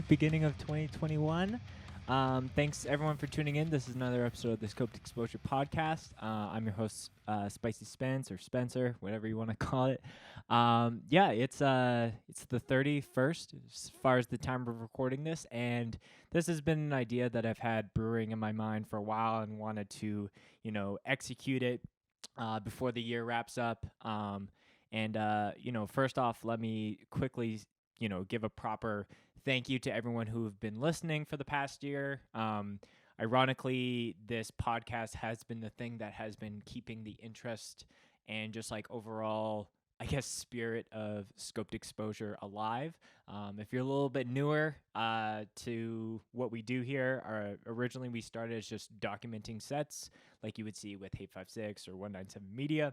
beginning of 2021. Thanks everyone for tuning in. This is another episode of the Scoped Exposure podcast. I'm your host, Spicy Spence or Spencer, whatever you want to call it. It's the 31st as far as the time of recording this, and this has been an idea that I've had brewing in my mind for a while and wanted to, execute it before the year wraps up. First off, let me quickly, give a proper thank you to everyone who have been listening for the past year. Ironically, this podcast has been the thing that has been keeping the interest and just like overall, I guess, spirit of Scoped Exposure alive. If you're a little bit newer to what we do here, originally we started as just documenting sets like you would see with 856 or 197 Media.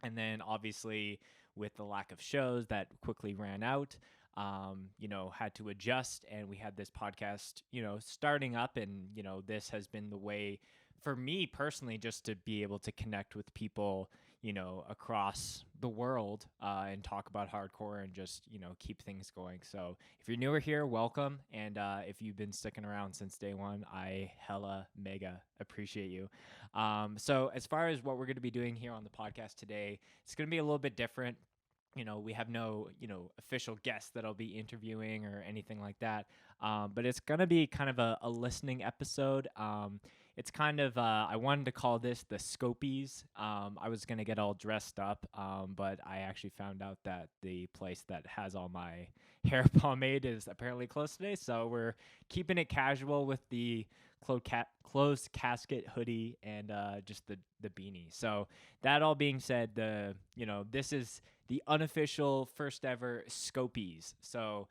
And then obviously with the lack of shows that quickly ran out, had to adjust, and we had this podcast, starting up, and, this has been the way for me personally just to be able to connect with people, across the world and talk about hardcore and just, keep things going. So if you're newer here, welcome. And if you've been sticking around since day one, I hella mega appreciate you. So as far as what we're going to be doing here on the podcast today, it's going to be a little bit different. We have no, official guests that I'll be interviewing or anything like that. But it's going to be kind of a listening episode. It's kind of, I wanted to call this the Scopies. I was going to get all dressed up, but I actually found out that the place that has all my hair pomade is apparently closed today. So we're keeping it casual with the closed casket hoodie and just the beanie. So that all being said, this is the unofficial first ever Scopies. So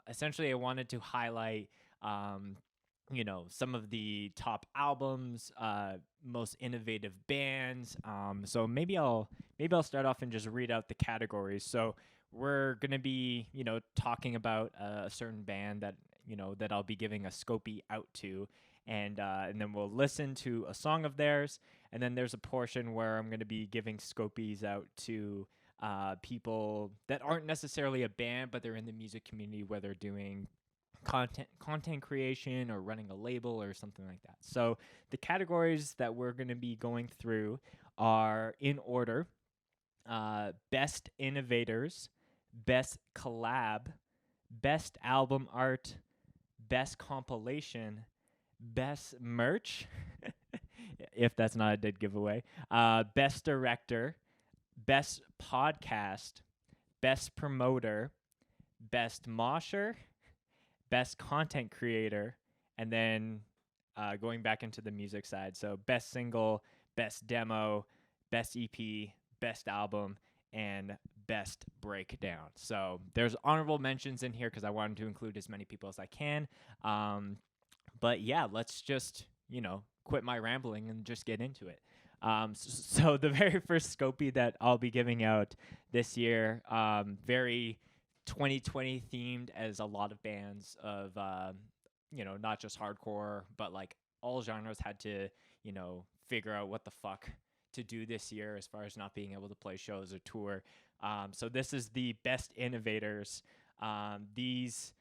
essentially I wanted to highlight some of the top albums, most innovative bands. So maybe I'll start off and just read out the categories. So we're gonna be talking about a certain band that that I'll be giving a Scopie out to, and then we'll listen to a song of theirs, and then there's a portion where I'm gonna be giving Scopies out to people that aren't necessarily a band, but they're in the music community, where they're doing content creation or running a label or something like that. So the categories that we're going to be going through are in order: best innovators, best collab, best album art, best compilation, best merch, if that's not a dead giveaway, best director, best podcast, best promoter, best mosher, best content creator, and then going back into the music side. So best single, best demo, best EP, best album, and best breakdown. So there's honorable mentions in here because I wanted to include as many people as I can. But yeah, let's just, quit my rambling and just get into it. So the very first Scopie that I'll be giving out this year, very 2020 themed, as a lot of bands of, not just hardcore, but like all genres had to, figure out what the fuck to do this year as far as not being able to play shows or tour. So this is the best innovators. This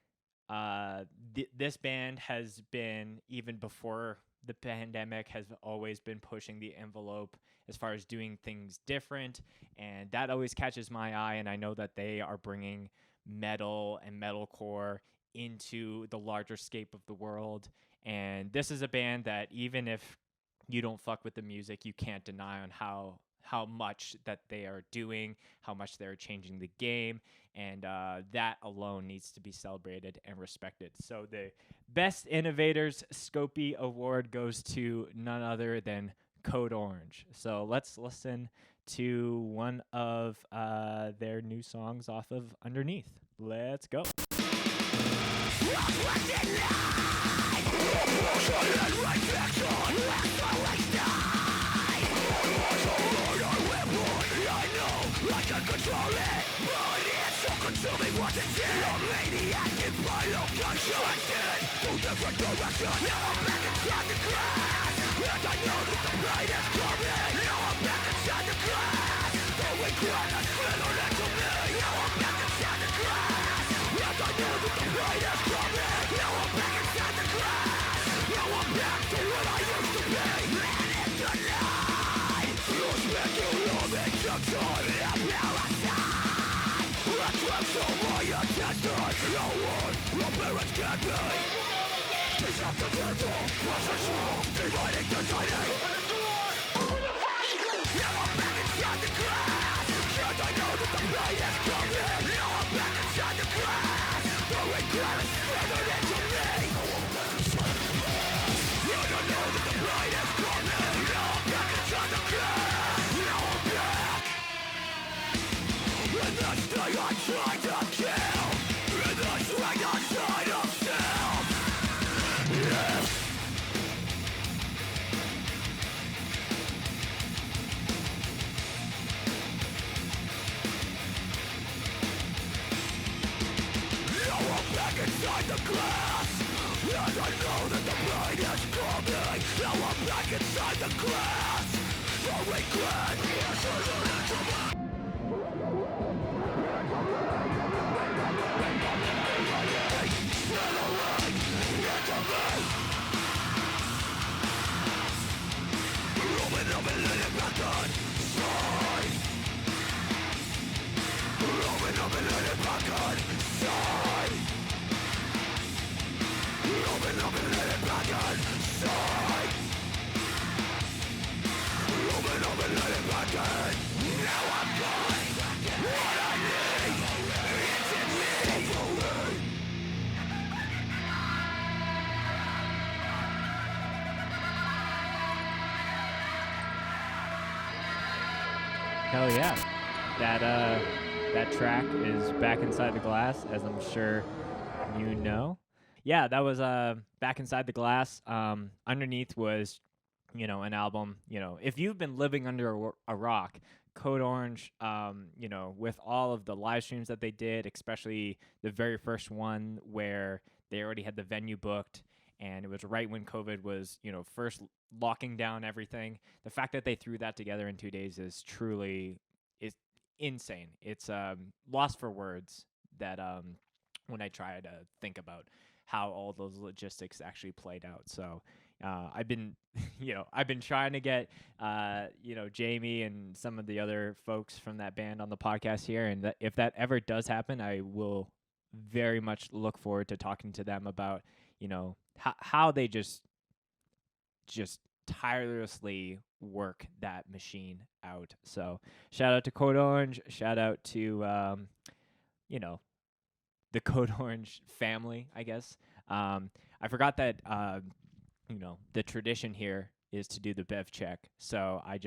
band has been, even before the pandemic, has always been pushing the envelope as far as doing things different, and that always catches my eye. And I know that they are bringing metal and metalcore into the larger scape of the world. And this is a band that, even if you don't fuck with the music, you can't deny on how much that they are doing, how much they're changing the game, and that alone needs to be celebrated and respected. So the Best Innovators Scopie Award goes to none other than Code Orange. So let's listen to one of their new songs off of Underneath. Let's go. I can control it, but it's so consuming what it did. A maniac in my location, to different direction. Now I'm back inside the glass, and I know that the pain is coming. Now I'm back inside the glass, the regret has slittered into me. Now I'm back inside the glass, and I know that the pain is coming. Hell yeah. That track is Back Inside the Glass, as I'm sure you know. Yeah, that was Back Inside the Glass. Underneath was, an album. If you've been living under a rock, Code Orange, with all of the live streams that they did, especially the very first one where they already had the venue booked, and it was right when COVID was, first locking down everything. The fact that they threw that together in 2 days is insane. It's lost for words that when I try to think about how all those logistics actually played out. So I've been, I've been trying to get, Jamie and some of the other folks from that band on the podcast here, and if that ever does happen, I will very much look forward to talking to them about, how they just tirelessly work that machine out. So shout out to Code Orange. Shout out to, the Code Orange family, I guess. I forgot that, the tradition here is to do the bev check. So I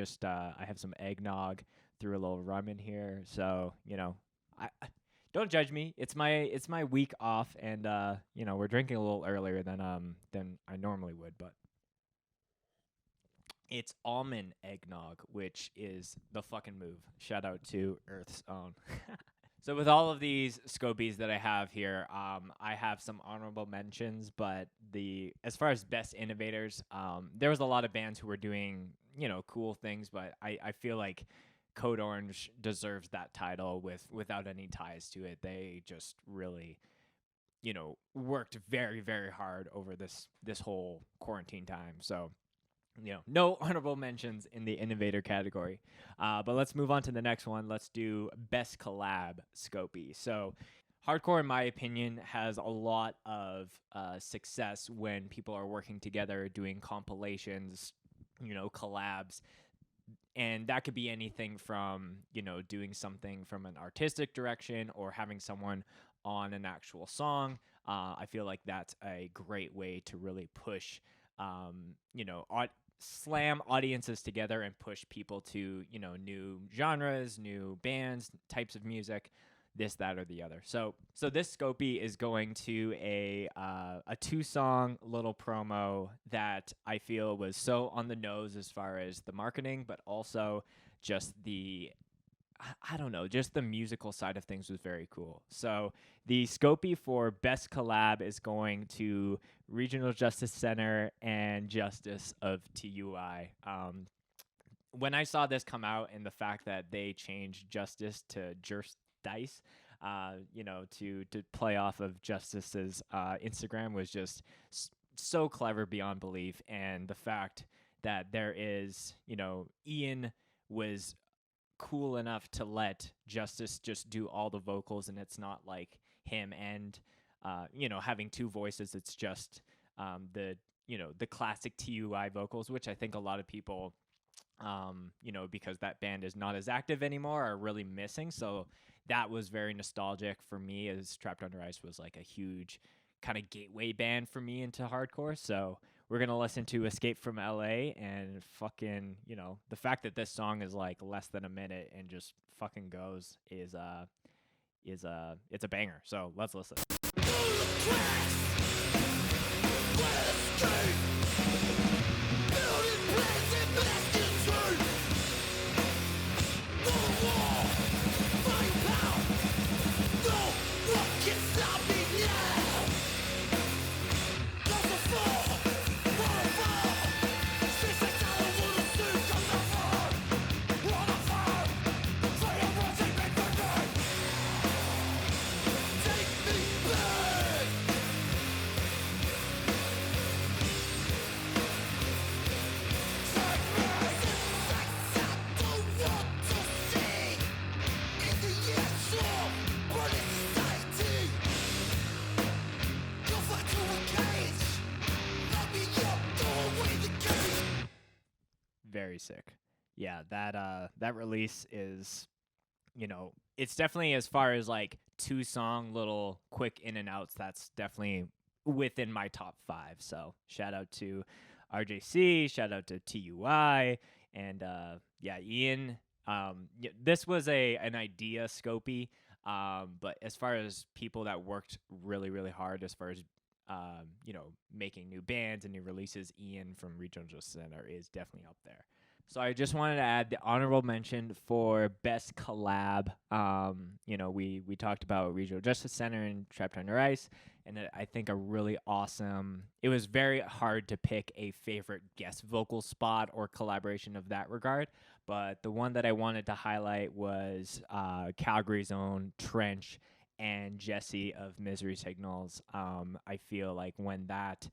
have some eggnog, threw a little rum in here. So, I don't judge me. It's my week off, and we're drinking a little earlier than I normally would, but it's almond eggnog, which is the fucking move. Shout out to Earth's own. So with all of these Scopies that I have here, I have some honorable mentions, but as far as best innovators, there was a lot of bands who were doing, cool things, but I feel like Code Orange deserves that title without any ties to it. They just really, worked very, very hard over this whole quarantine time. So no honorable mentions in the innovator category. But let's move on to the next one. Let's do best collab Scopy. So hardcore, in my opinion, has a lot of success when people are working together, doing compilations, collabs. And that could be anything from, doing something from an artistic direction or having someone on an actual song. I feel like that's a great way to really push, slam audiences together and push people to, new genres, new bands, types of music, this, that, or the other. So this Scopy is going to a 2-song little promo that I feel was so on the nose as far as the marketing, but also just just the musical side of things was very cool. So the Scopy for Best Collab is going to Regional Justice Center and Justice of TUI. When I saw this come out and the fact that they changed Justice to Just Dice, to play off of Justice's Instagram was just so clever beyond belief. And the fact that there is, Ian was cool enough to let Justice just do all the vocals, and it's not like him and having two voices. It's just the classic TUI vocals, which I think a lot of people because that band is not as active anymore, are really missing. So that was very nostalgic for me, as Trapped Under Ice was like a huge kind of gateway band for me into hardcore. So we're gonna listen to Escape from LA, and fucking, the fact that this song is like less than a minute and just fucking goes is it's a banger. So let's listen. Very sick. Yeah, that release is, it's definitely, as far as like 2 song little quick in and outs, that's definitely within my top 5. So shout out to RJC, shout out to TUI, and yeah, Ian. This was an idea, Scopy, but as far as people that worked really really hard, as far as making new bands and new releases, Ian from Regional Justice Center is definitely up there. So I just wanted to add the honorable mention for best collab. We talked about Regional Justice Center and Trapped Under Ice, and I think a really awesome. It was very hard to pick a favorite guest vocal spot or collaboration of that regard, but the one that I wanted to highlight was Calgary's own Trench and Jesse of Misery Signals. I feel like when that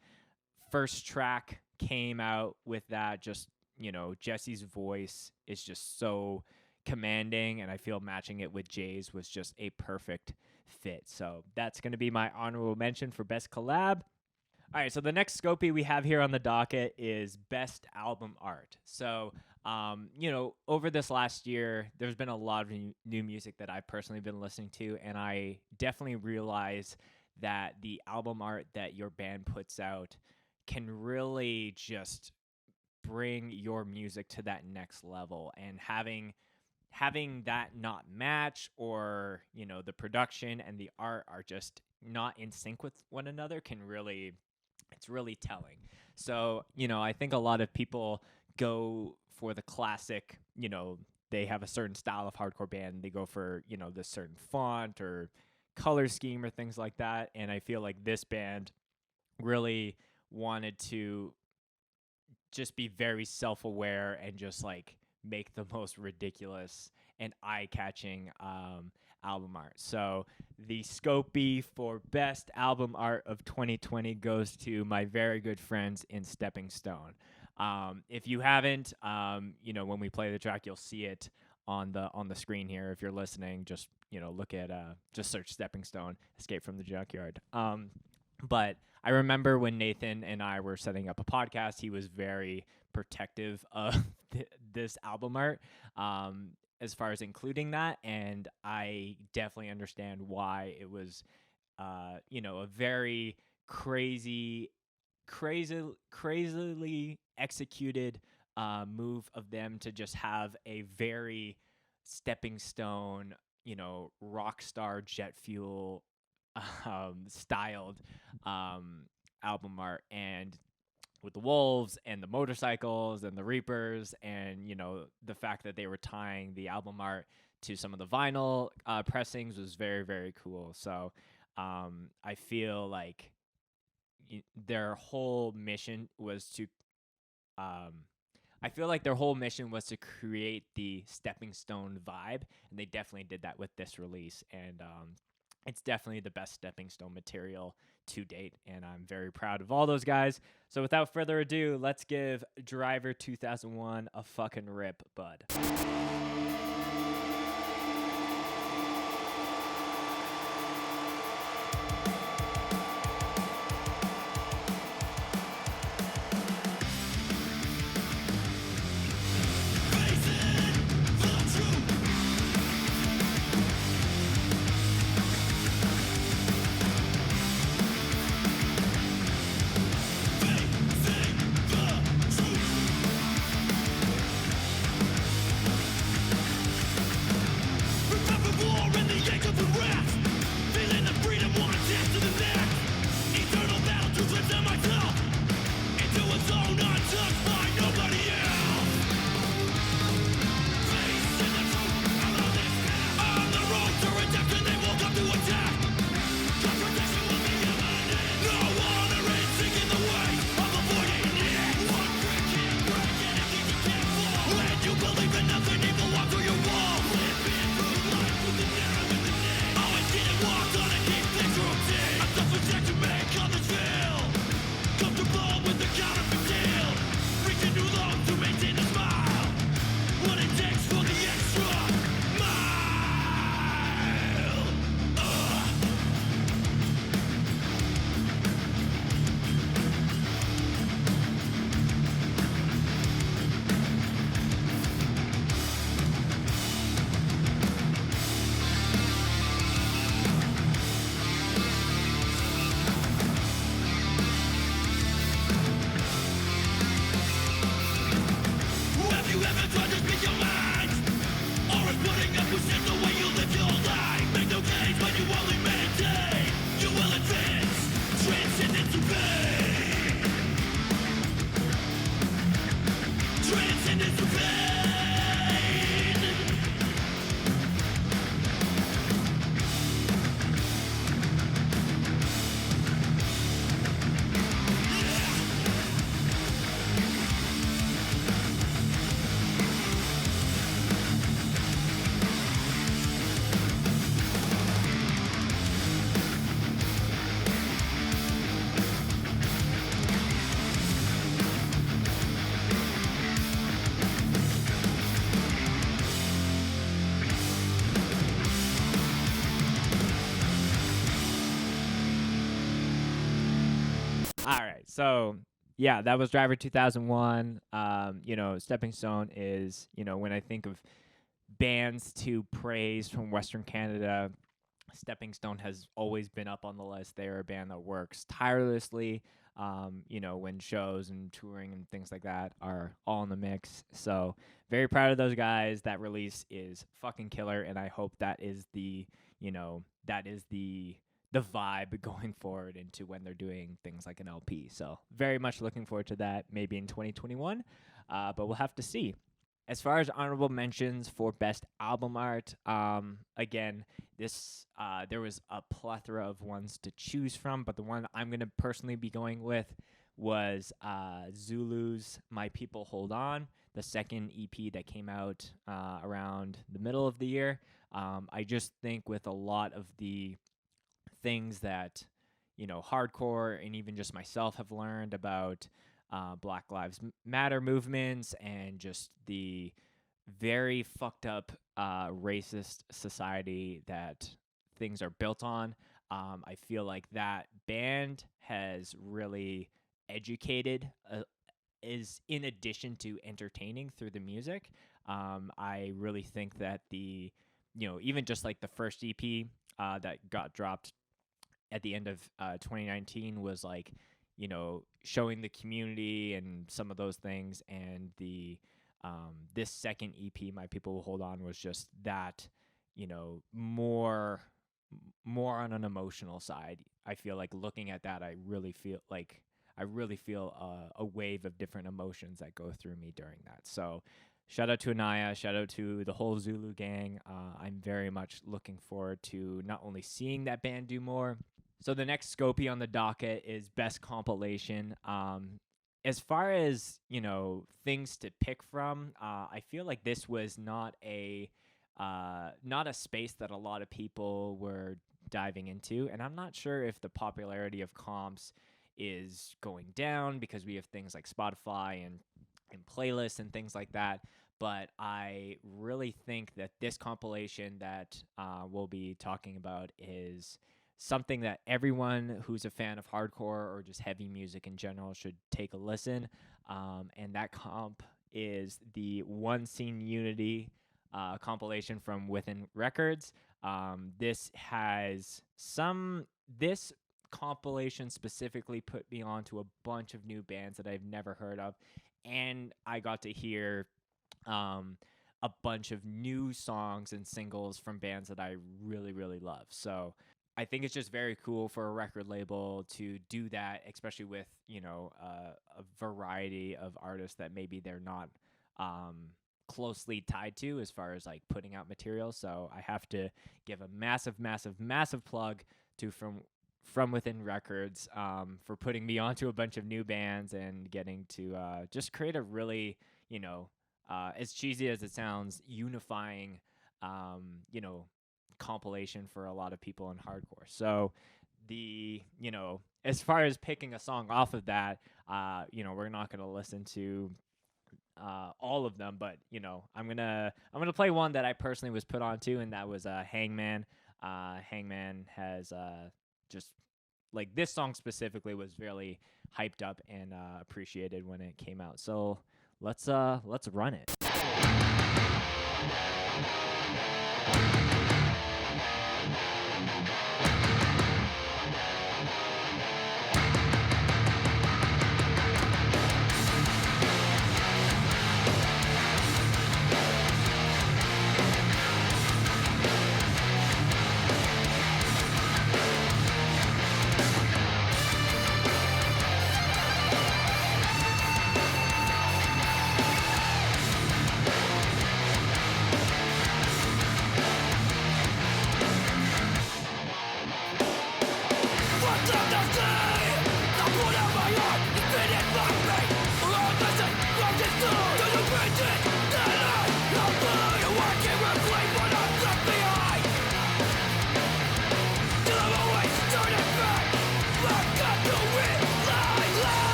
first track came out with that, just Jesse's voice is just so commanding, and I feel matching it with Jay's was just a perfect fit. So that's going to be my honorable mention for best collab. All right, so the next Scopy we have here on the docket is best album art. So, over this last year, there's been a lot of new music that I've personally been listening to, and I definitely realize that the album art that your band puts out can really just bring your music to that next level, and having that not match, or the production and the art are just not in sync with one another, it's really telling. So I think a lot of people go for the classic, they have a certain style of hardcore band, they go for this certain font or color scheme or things like that, and I feel like this band really wanted to just be very self-aware and just like make the most ridiculous and eye-catching album art. So the Scopy for best album art of 2020 goes to my very good friends in Stepping Stone. If you haven't, when we play the track, you'll see it on the screen here. If you're listening, just look at just search Stepping Stone, Escape from the Junkyard. But I remember when Nathan and I were setting up a podcast, he was very protective of this album art as far as including that. And I definitely understand why it was, a very crazily executed move of them to just have a very Stepping Stone, rock star jet fuel styled album art, and with the wolves and the motorcycles and the reapers, and the fact that they were tying the album art to some of the vinyl pressings was very very cool. So I feel like their whole mission was to create the Stepping Stone vibe, and they definitely did that with this release. And it's definitely the best Stepping Stone material to date, and I'm very proud of all those guys. So without further ado, let's give Driver 2001 a fucking rip, bud. All right. So, yeah, that was Driver 2001. Stepping Stone is, when I think of bands to praise from Western Canada, Stepping Stone has always been up on the list. They're a band that works tirelessly, when shows and touring and things like that are all in the mix. So, very proud of those guys. That release is fucking killer, and I hope that is the vibe going forward into when they're doing things like an LP. So, very much looking forward to that, maybe in 2021, but we'll have to see. As far as honorable mentions for best album art, again, there was a plethora of ones to choose from, but the one I'm going to personally be going with was Zulu's My People Hold On, the second EP that came out around the middle of the year. I just think with a lot of the things that, hardcore and even just myself have learned about Black Lives Matter movements and just the very fucked up racist society that things are built on. I feel like that band has really educated, is in addition to entertaining through the music. I really think that even just like the first EP that got dropped at the end of 2019 was like, showing the community and some of those things. And this second EP, My People Will Hold On, was just that, more on an emotional side. I feel like looking at that, I really feel a wave of different emotions that go through me during that. So shout out to Anaya, shout out to the whole Zulu gang. I'm very much looking forward to not only seeing that band do more. So the next Scopie on the docket is best compilation. As far as, things to pick from, I feel like this was not a space that a lot of people were diving into. And I'm not sure if the popularity of comps is going down because we have things like Spotify and playlists and things like that. But I really think that this compilation that we'll be talking about is something that everyone who's a fan of hardcore or just heavy music in general should take a listen. And that comp is the One Scene Unity compilation from Within Records. This compilation specifically put me onto a bunch of new bands that I've never heard of. And I got to hear a bunch of new songs and singles from bands that I really, really love. So I think it's just very cool for a record label to do that, especially with, a variety of artists that maybe they're not closely tied to as far as like putting out material. So I have to give a massive, massive, massive plug to From Within Records for putting me onto a bunch of new bands and getting to just create a really, as cheesy as it sounds, unifying, compilation for a lot of people in hardcore. So as far as picking a song off of that, we're not going to listen to all of them, but I'm gonna play one that I personally was put onto, and that was Hangman. Hangman has just like this song specifically was really hyped up and appreciated when it came out. So let's run it.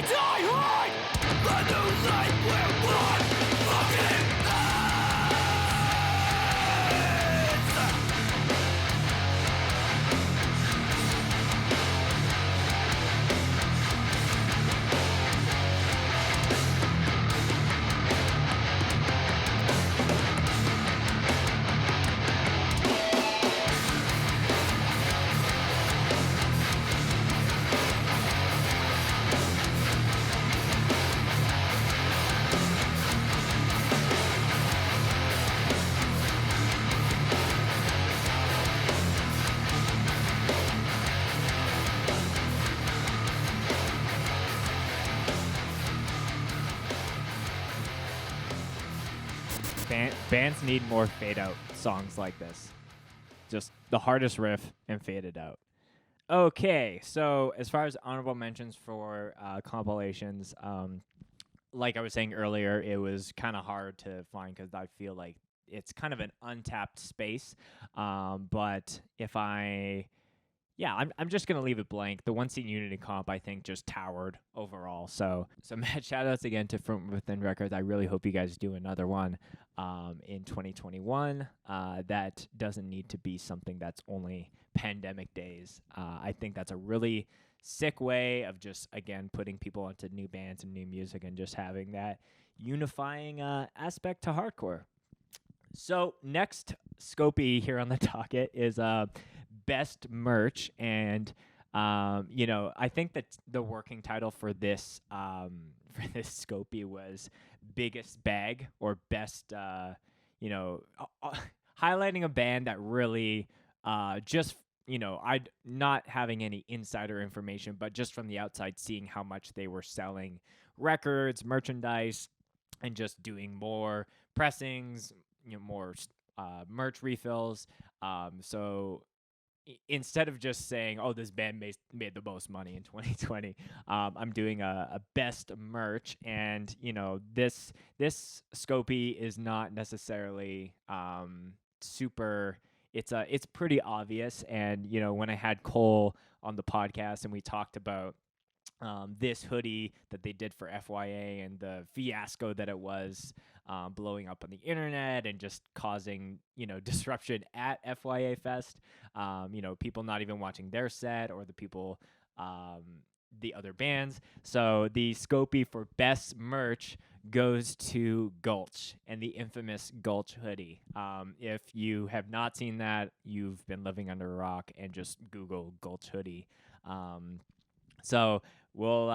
die hard. The new life we're born fucking Bands need more fade out songs like this. Just the hardest riff and fade it out. Okay, so as far as honorable mentions for compilations, like I was saying earlier, it was kind of hard to find because I feel like it's kind of an untapped space. But if I'm just gonna leave it blank. The One Scene Unity comp, I think, just towered overall. So mad shout outs again to From Within Records. I really hope you guys do another one in 2021. That doesn't need to be something that's only pandemic days. I think that's a really sick way of just, again, putting people onto new bands and new music and just having that unifying aspect to hardcore. So next Scopie here on the docket is best merch, and I think that the working title for this Scopie was biggest bag or best highlighting a band that really just I'd not having any insider information, but just from the outside seeing how much they were selling records, merchandise, and just doing more pressings, more merch refills. So instead of just saying, "Oh, this band made the most money in 2020," I'm doing a best merch, and this Scopie is not necessarily super. It's pretty obvious, and when I had Cole on the podcast and we talked about this hoodie that they did for FYA and the fiasco that it was, blowing up on the internet and just causing, disruption at FYA Fest. People not even watching their set or the people, the other bands. So the Scopie for best merch goes to Gulch and the infamous Gulch hoodie. If you have not seen that, you've been living under a rock, and just Google Gulch hoodie. So we'll,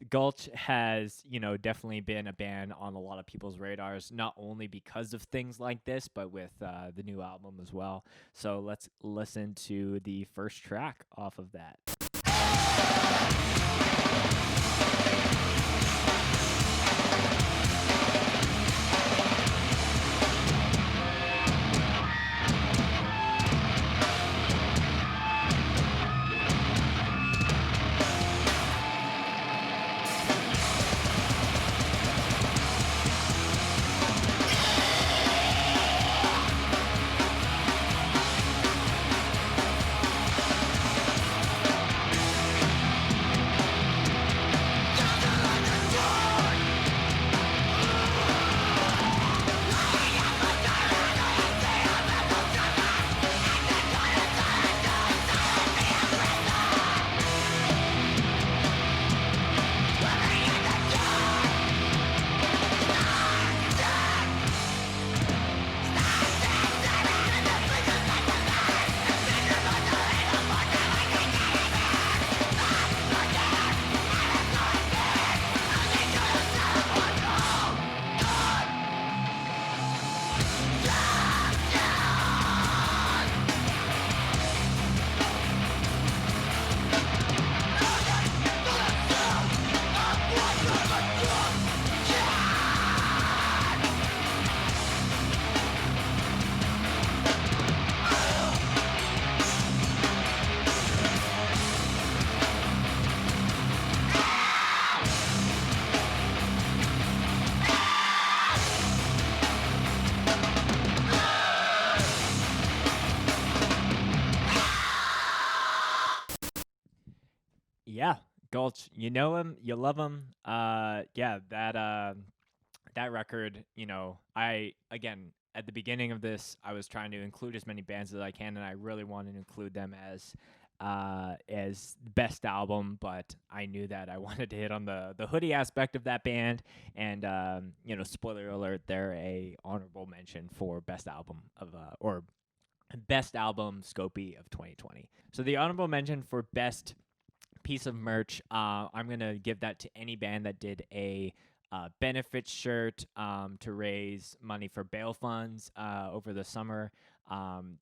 Gulch has, definitely been a band on a lot of people's radars, not only because of things like this, but with the new album as well. So let's listen to the first track off of that. Yeah, Gulch, you know him, you love him. Yeah, that record, I again at the beginning of this, I was trying to include as many bands as I can, and I really wanted to include them as best album, but I knew that I wanted to hit on the hoodie aspect of that band, and spoiler alert, they're a honorable mention for best album of or best album Scopy of 2020. So the honorable mention for best piece of merch, I'm gonna give that to any band that did a benefit shirt to raise money for bail funds over the summer.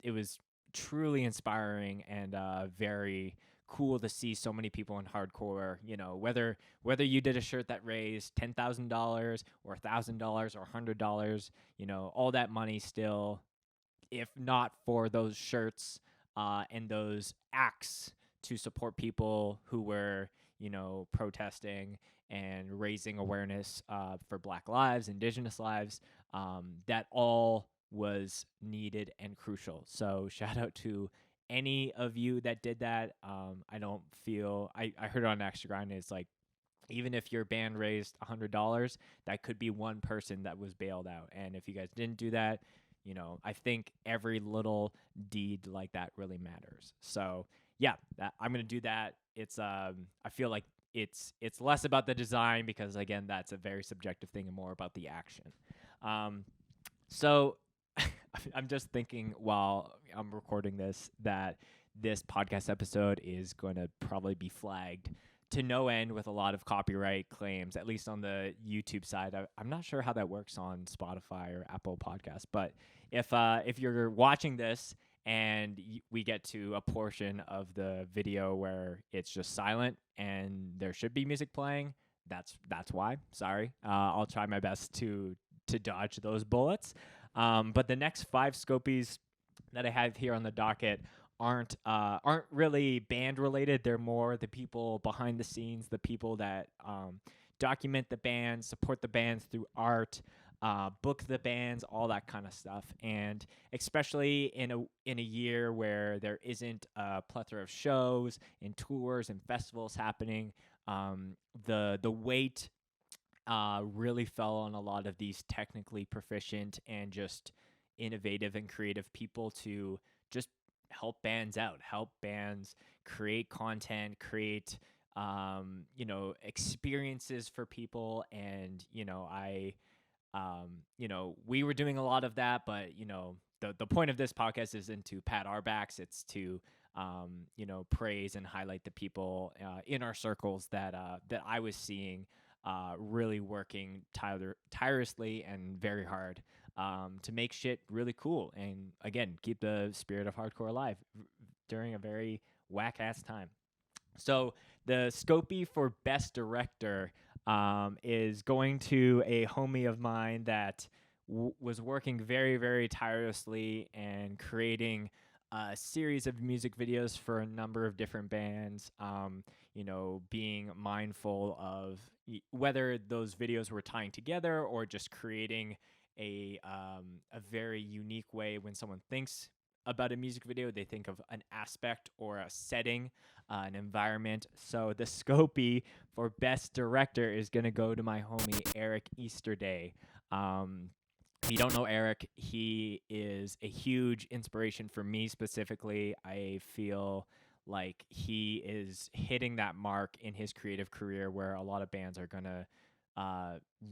It was truly inspiring and very cool to see so many people in hardcore. Whether you did a shirt that raised $10,000 or $1,000 or $100, all that money still, if not for those shirts and those acts to support people who were, protesting and raising awareness for Black lives, Indigenous lives, that all was needed and crucial. So shout out to any of you that did that. I don't feel I heard it on Extra Grind. It's like even if your band raised $100, that could be one person that was bailed out. And if you guys didn't do that, I think every little deed like that really matters. So yeah, I'm gonna do that. It's I feel like it's less about the design because again, that's a very subjective thing and more about the action. So I'm just thinking while I'm recording this that this podcast episode is going to probably be flagged to no end with a lot of copyright claims, at least on the YouTube side. I'm not sure how that works on Spotify or Apple Podcasts, but if you're watching this and we get to a portion of the video where it's just silent and there should be music playing, that's why. Sorry, I'll try my best to dodge those bullets. But the next 5 Scopies that I have here on the docket aren't really band related. They're more the people behind the scenes, the people that document the bands, support the bands through art, book the bands, all that kind of stuff. And especially in a year where there isn't a plethora of shows and tours and festivals happening, the weight really fell on a lot of these technically proficient and just innovative and creative people to just help bands out, help bands create content, create experiences for people. And we were doing a lot of that, but the point of this podcast isn't to pat our backs. It's to praise and highlight the people in our circles that I was seeing really working tirelessly and very hard to make shit really cool and again keep the spirit of hardcore alive during a very whack ass time. So the Scopy for Best Director is going to a homie of mine that was working very, very tirelessly and creating a series of music videos for a number of different bands. Being mindful of whether those videos were tying together or just creating a very unique way. When someone thinks about a music video, they think of an aspect or a setting, an environment. So the Scopy for Best Director is going to go to my homie Eric Easterday. If you don't know Eric, he is a huge inspiration for me specifically. I feel like he is hitting that mark in his creative career where a lot of bands are going to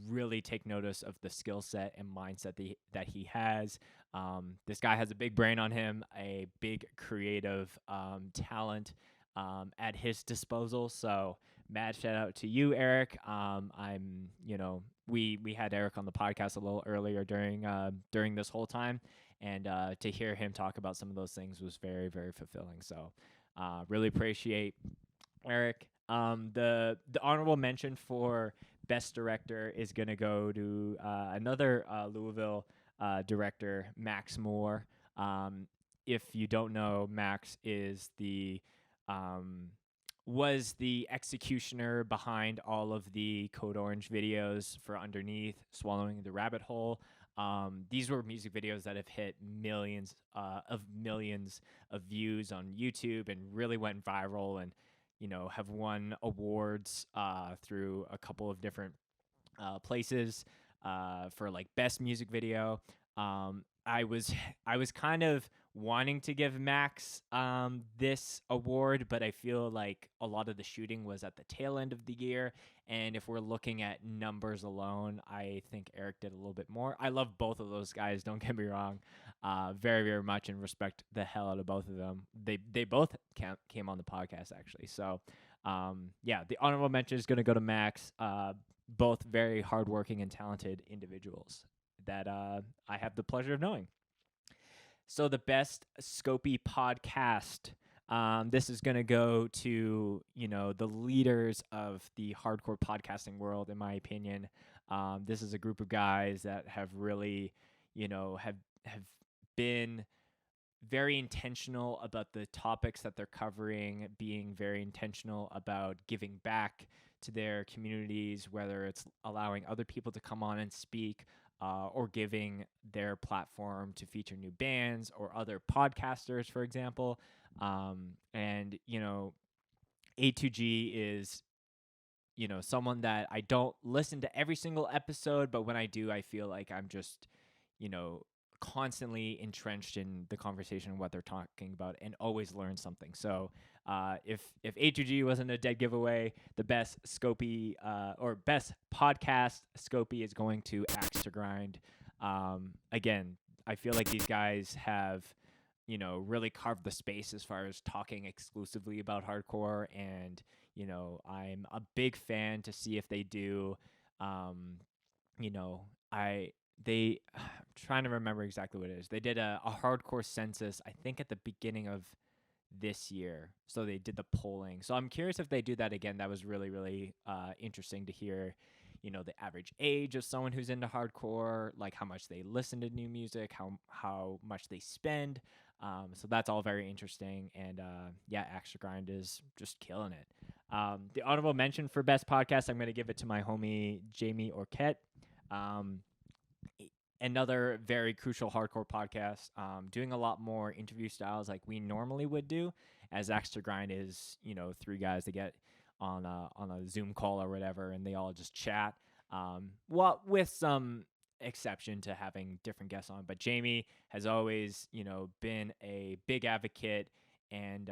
really take notice of the skill set and mindset that he has. This guy has a big brain on him, a big creative talent at his disposal. So mad shout out to you, Eric. We had Eric on the podcast a little earlier during this whole time, and to hear him talk about some of those things was very, very fulfilling. So really appreciate Eric. The honorable mention for Best Director is going to go to another Louisville director, Max Moore. If you don't know, Max is was the executioner behind all of the Code Orange videos for Underneath, Swallowing the Rabbit Hole. These were music videos that have hit millions of views on YouTube and really went viral. And have won awards through a couple of different places for like best music video. I was I was kind of wanting to give Max this award, but I feel like a lot of the shooting was at the tail end of the year, and if we're looking at numbers alone, I think Eric did a little bit more. I love both of those guys. Don't get me wrong, very very much, and respect the hell out of both of them. They both came on the podcast actually, so. Yeah, the honorable mention is going to go to Max. Both very hardworking and talented individuals that I have the pleasure of knowing. So the best Scopy podcast. This is going to go to the leaders of the hardcore podcasting world, in my opinion. This is a group of guys that have really, have been very intentional about the topics that they're covering, being very intentional about giving back to their communities, whether it's allowing other people to come on and speak, or giving their platform to feature new bands or other podcasters, for example. And A2G is someone that I don't listen to every single episode, but when I do, I feel like I'm just, you know, constantly entrenched in the conversation and what they're talking about and always learn something. So if A2G wasn't a dead giveaway, the best Scopy or best podcast Scopy is going to Axe to Grind. Again, I feel like these guys have really carved the space as far as talking exclusively about hardcore, and I'm a big fan to see if they do you know I they I'm trying to remember exactly what it is. They did a hardcore census, I think, at the beginning of this year, so they did the polling. So I'm curious if they do that again. That was really really interesting to hear the average age of someone who's into hardcore, like how much they listen to new music, how much they spend. So that's all very interesting. And yeah, Extra Grind is just killing it. The honorable mention for best podcast, I'm going to give it to my homie Jamie Orkett. Um, Another very crucial hardcore podcast, doing a lot more interview styles like we normally would do, as Extra Grind is, three guys that get on a Zoom call or whatever, and they all just chat. Well, with some exception to having different guests on, but Jamie has always, been a big advocate and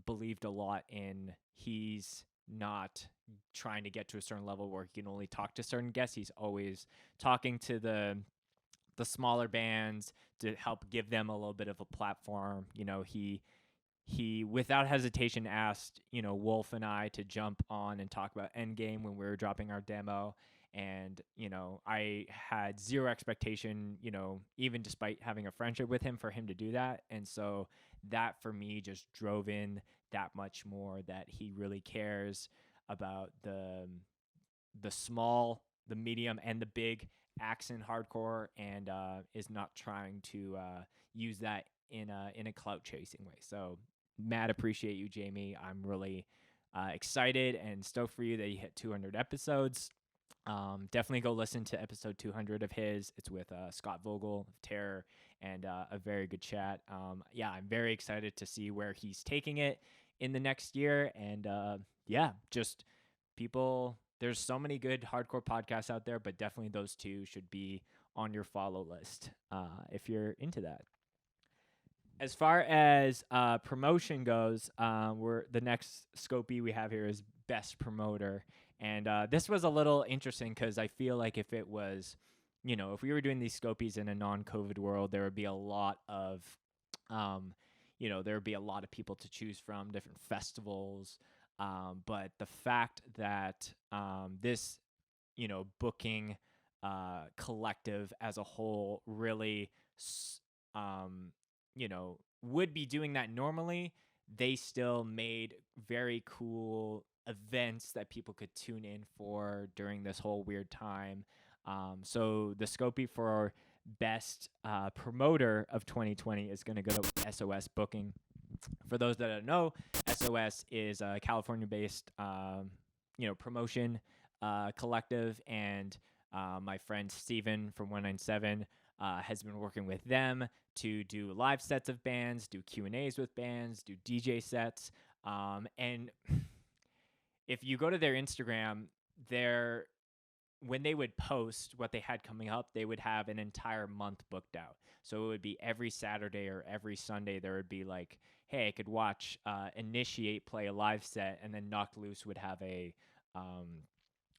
believed a lot in he's not trying to get to a certain level where he can only talk to certain guests. He's always talking to the smaller bands to help give them a little bit of a platform. He without hesitation asked Wolf and I to jump on and talk about Endgame when we were dropping our demo, and I had zero expectation, even despite having a friendship with him, for him to do that. And so that for me just drove in that much more that he really cares about the small, the medium, and the big acts in hardcore, and is not trying to use that in a clout chasing way. So mad appreciate you, Jamie. I'm really excited and stoked for you that you hit 200 episodes. Definitely go listen to episode 200 of his. It's with Scott Vogel of Terror, and a very good chat. Yeah, I'm very excited to see where he's taking it in the next year. And yeah, just people, there's so many good hardcore podcasts out there, but definitely those two should be on your follow list if you're into that. As far as promotion goes, we're the next Scopy we have here is best promoter, and this was a little interesting because I feel like if it was, if we were doing these Scopies in a non-COVID world, there would be a lot of, there would be a lot of people to choose from, different festivals, but the fact that this, booking collective as a whole really. Would be doing that normally, they still made very cool events that people could tune in for during this whole weird time. So the Scopy for best promoter of 2020 is going to go to SOS Booking. For those that don't know, SOS is a California-based, promotion collective, and my friend Steven from 197 has been working with them to do live sets of bands, do Q&As with bands, do DJ sets, and if you go to their Instagram, their when they would post what they had coming up, they would have an entire month booked out. So it would be every Saturday or every Sunday, there would be like, hey, I could watch Initiate play a live set, and then Knocked Loose would have um,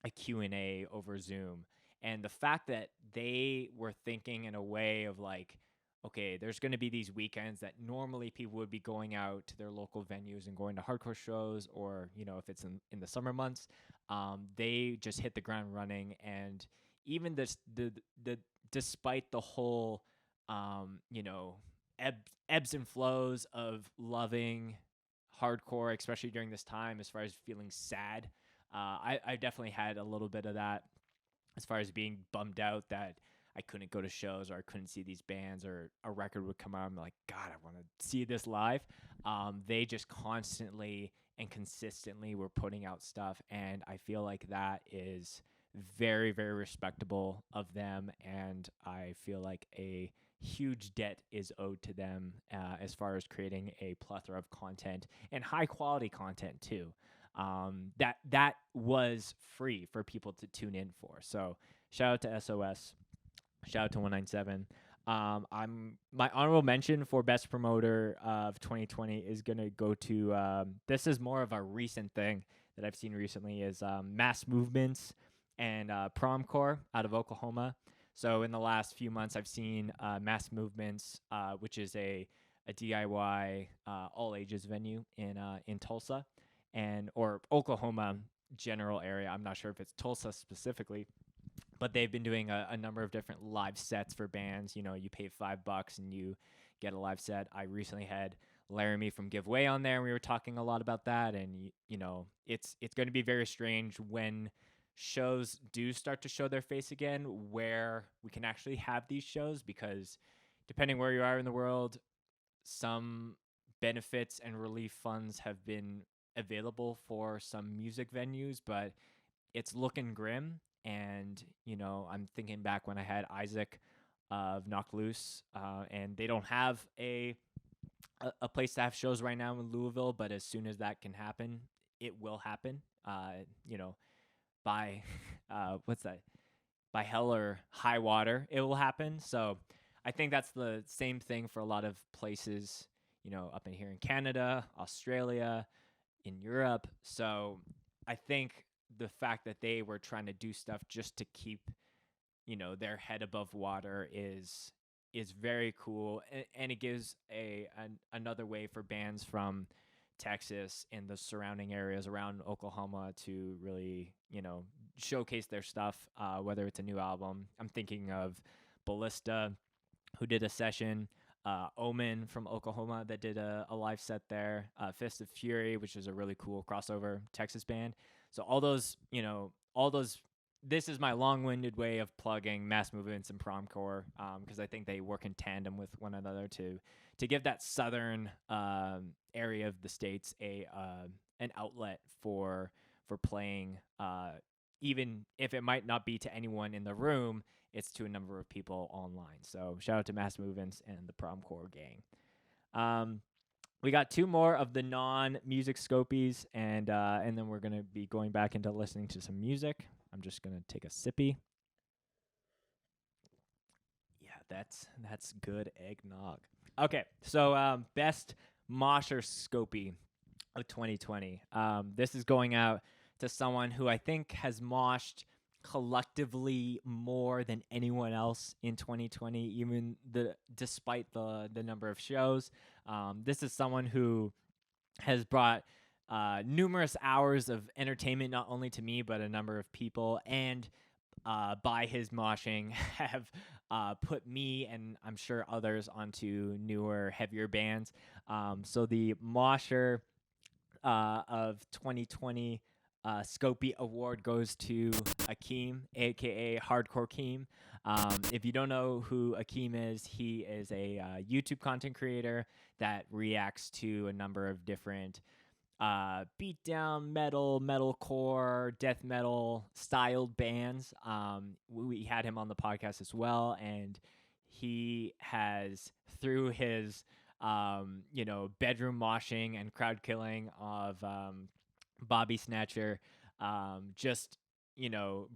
a Q&A over Zoom. And the fact that they were thinking in a way of like, okay, there's going to be these weekends that normally people would be going out to their local venues and going to hardcore shows, or, if it's in the summer months, they just hit the ground running. And even the despite the whole, you know, ebbs and flows of loving hardcore, especially during this time, as far as feeling sad, I definitely had a little bit of that, as far as being bummed out that I couldn't go to shows, or I couldn't see these bands, or a record would come out. I'm like, God, I want to see this live. They just constantly and consistently were putting out stuff, and I feel like that is very, very respectable of them, and I feel like a huge debt is owed to them, as far as creating a plethora of content, and high quality content too. That was free for people to tune in for. So shout out to SOS, shout out to 197. I'm My honorable mention for best promoter of 2020 is gonna go to, this is more of a recent thing that I've seen recently, is Mass Movements and Promcore out of Oklahoma. So in the last few months, I've seen Mass Movements, which is a DIY all ages venue in Tulsa, and or Oklahoma general area. I'm not sure if it's Tulsa specifically, but they've been doing a number of different live sets for bands. You pay $5 and you get a live set. I recently had Laramie from Give Way on there, and we were talking a lot about that. And it's going to be very strange when shows do start to show their face again, where we can actually have these shows, because depending where you are in the world, some benefits and relief funds have been available for some music venues, but it's looking grim. And I'm thinking back when I had Isaac of Knocked Loose, and they don't have a place to have shows right now in Louisville, but as soon as that can happen, it will happen. By what's that? By hell or high water, it will happen. So I think that's the same thing for a lot of places, up in here in Canada, Australia, in Europe. So I think the fact that they were trying to do stuff just to keep, their head above water is very cool, and it gives another way for bands from Texas and the surrounding areas around Oklahoma to really, showcase their stuff, whether it's a new album. I'm thinking of Ballista, who did a session, Omen from Oklahoma that did a live set there, Fist of Fury, which is a really cool crossover Texas band. So all those, this is my long-winded way of plugging Mass Movements and Promcore, because I think they work in tandem with one another to give that southern area of the states an outlet for playing, even if it might not be to anyone in the room, it's to a number of people online. So shout out to Mass Movements and the Promcore gang. We got two more of the non-music Scopies, and then we're gonna be going back into listening to some music. I'm just gonna take a sippy. Yeah, that's good eggnog. Okay, so best mosher Scopie of 2020. This is going out to someone who I think has moshed collectively more than anyone else in 2020, even despite the number of shows. This is someone who has brought numerous hours of entertainment, not only to me but a number of people, and by his moshing have put me and I'm sure others onto newer, heavier bands. So the mosher of 2020 Scopie Award goes to Akeem, aka Hardcore Keem. If you don't know who Akeem is, he is a YouTube content creator that reacts to a number of different beatdown metal, metalcore, death metal styled bands. We had him on the podcast as well, and he has, through his bedroom moshing and crowd killing of Bobby Snatcher, just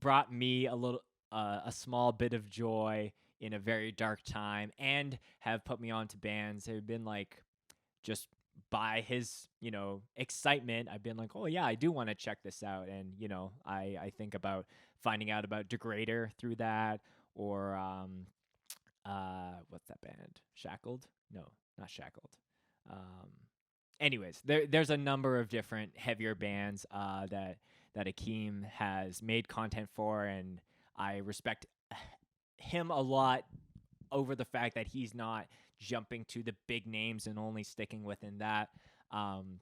brought me a small bit of joy in a very dark time, and have put me on to bands. They've been like just by his excitement, I've been like, oh yeah, I do want to check this out. And I think about finding out about Degrader through that, or what's that band, Shackled? No, not Shackled. um Anyways, there's a number of different heavier bands that Akeem has made content for, and I respect him a lot over the fact that he's not jumping to the big names and only sticking within that. Um,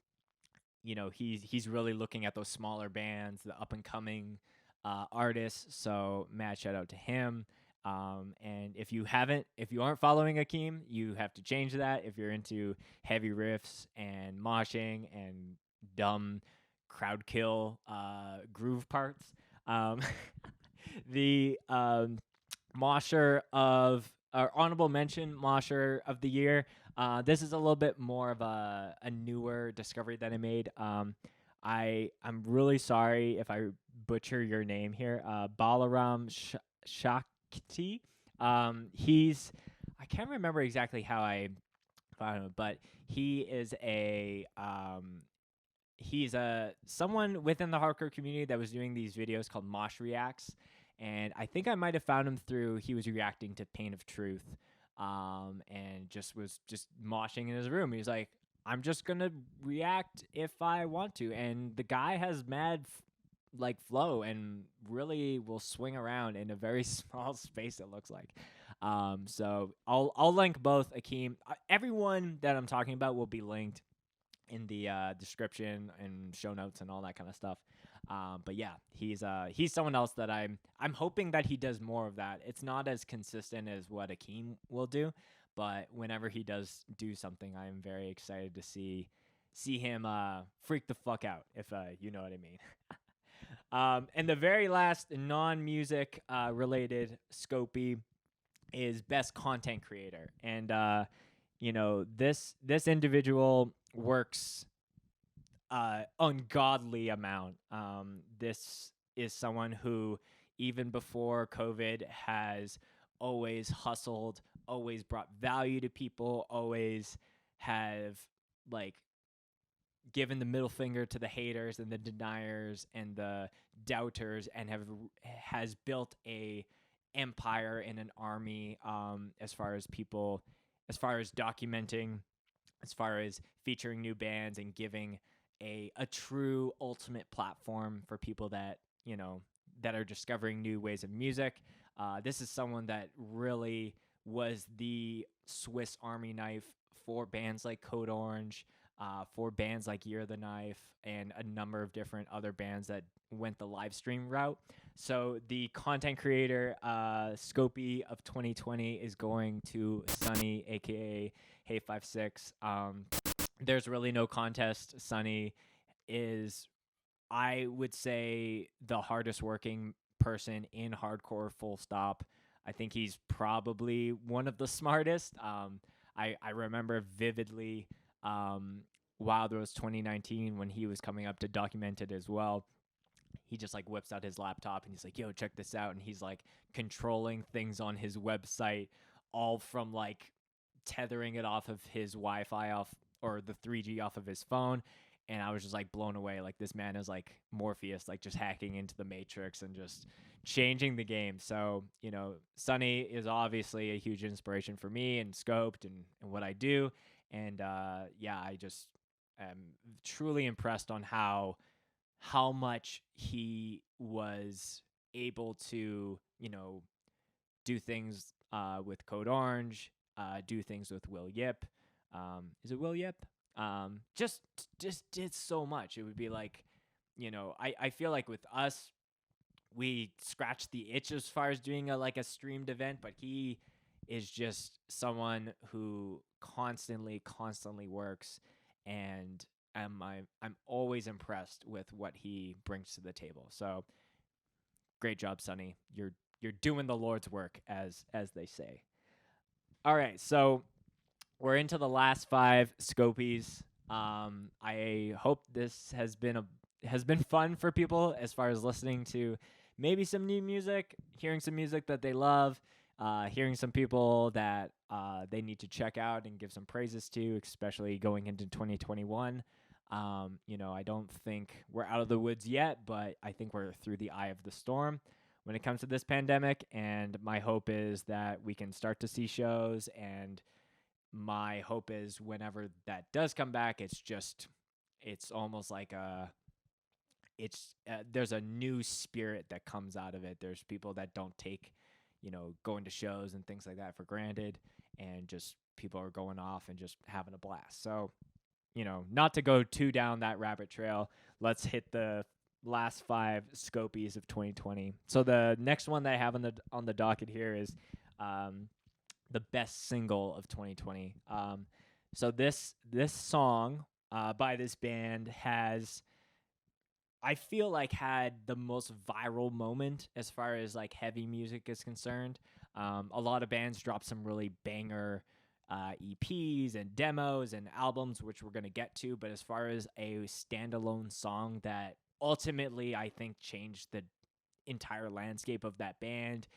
he's really looking at those smaller bands, the up and coming artists. So mad shout out to him. And if you aren't following Akeem, you have to change that. If you're into heavy riffs and moshing and dumb crowd kill groove parts, um, the mosher of or honorable mention mosher of the year. This is a little bit more of a newer discovery that I made. I'm really sorry if I butcher your name here. Balaram Shakti. He's I can't remember exactly how I found him, but he's a someone within the hardcore community that was doing these videos called Mosh Reacts, and I think I might have found him through he was reacting to Pain of Truth, and was just moshing in his room. He was like, "I'm just gonna react if I want to," and the guy has mad like flow and really will swing around in a very small space. It looks like. So I'll link both Akeem. Everyone that I'm talking about will be linked in the description and show notes and all that kind of stuff. But yeah, he's someone else that I'm hoping that he does more of that. It's not as consistent as what Akeem will do, but whenever he does do something, I'm very excited to see him freak the fuck out, if you know what I mean. And the very last non-music related Scopy is best content creator, and this individual works ungodly amount. This is someone who, even before COVID, has always hustled, always brought value to people, always have like given the middle finger to the haters and the deniers and the doubters, and has built a empire and an army, as far as people, as far as documenting, as far as featuring new bands and giving a true ultimate platform for people that that are discovering new ways of music. This is someone that really was the Swiss Army knife for bands like Code Orange, for bands like Year of the Knife, and a number of different other bands that went the live stream route. So the content creator Scopy of 2020 is going to Sunny, aka Hey56. There's really no contest. Sunny is, I would say, the hardest working person in hardcore, full stop. I think he's probably one of the smartest. I remember vividly, Wild Rose 2019, when he was coming up to document it as well. He just like whips out his laptop and he's like, yo, check this out. And he's like controlling things on his website, all from like tethering it off of his Wi-Fi off, or the 3G off of his phone. And I was just like blown away. Like, this man is like Morpheus, like just hacking into the Matrix and just changing the game. So, Sunny is obviously a huge inspiration for me and Scoped and what I do. And yeah, I just am truly impressed on how much he was able to, do things with Code Orange, do things with Will Yip. Is it Will Yip? Just did so much. It would be like, I feel like with us, we scratched the itch as far as doing a streamed event, but he is just someone who constantly works, and I'm always impressed with what he brings to the table. So great job, Sonny. You're doing the Lord's work, as they say. All right, so we're into the last 5 Scopies. I hope this has been has been fun for people as far as listening to maybe some new music, hearing some music that they love, hearing some people that they need to check out and give some praises to, especially going into 2021. I don't think we're out of the woods yet, but I think we're through the eye of the storm when it comes to this pandemic. And my hope is that we can start to see shows. And my hope is whenever that does come back, it's almost like there's a new spirit that comes out of it. There's people that don't take, going to shows and things like that for granted, and just people are going off and just having a blast. So, not to go too down that rabbit trail, let's hit the last 5 Scopies of 2020. So the next one that I have on the docket here is the best single of 2020. So this song by this band has, I feel like, had the most viral moment as far as like heavy music is concerned. A lot of bands dropped some really banger EPs and demos and albums, which we're going to get to. But as far as a standalone song that ultimately I think changed the entire landscape of that band,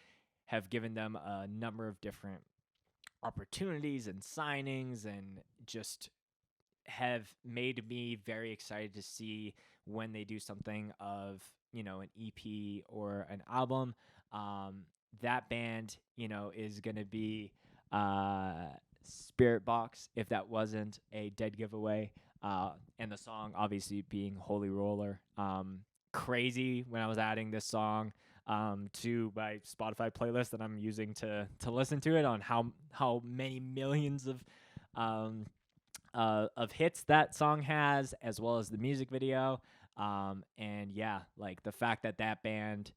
have given them a number of different opportunities and signings, and just have made me very excited to see when they do something of, an EP or an album. That band, is going to be Spirit Box, if that wasn't a dead giveaway. And the song obviously being Holy Roller. Crazy when I was adding this song to my Spotify playlist that I'm using to listen to it, on how many millions of hits that song has, as well as the music video. And yeah, like the fact that band,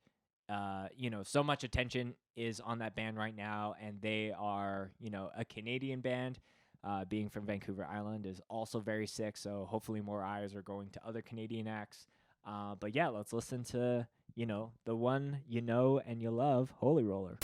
so much attention is on that band right now, and they are, a Canadian band. Being from Vancouver Island is also very sick, so hopefully more eyes are going to other Canadian acts. But yeah, let's listen to, the one you know and you love, Holy Roller.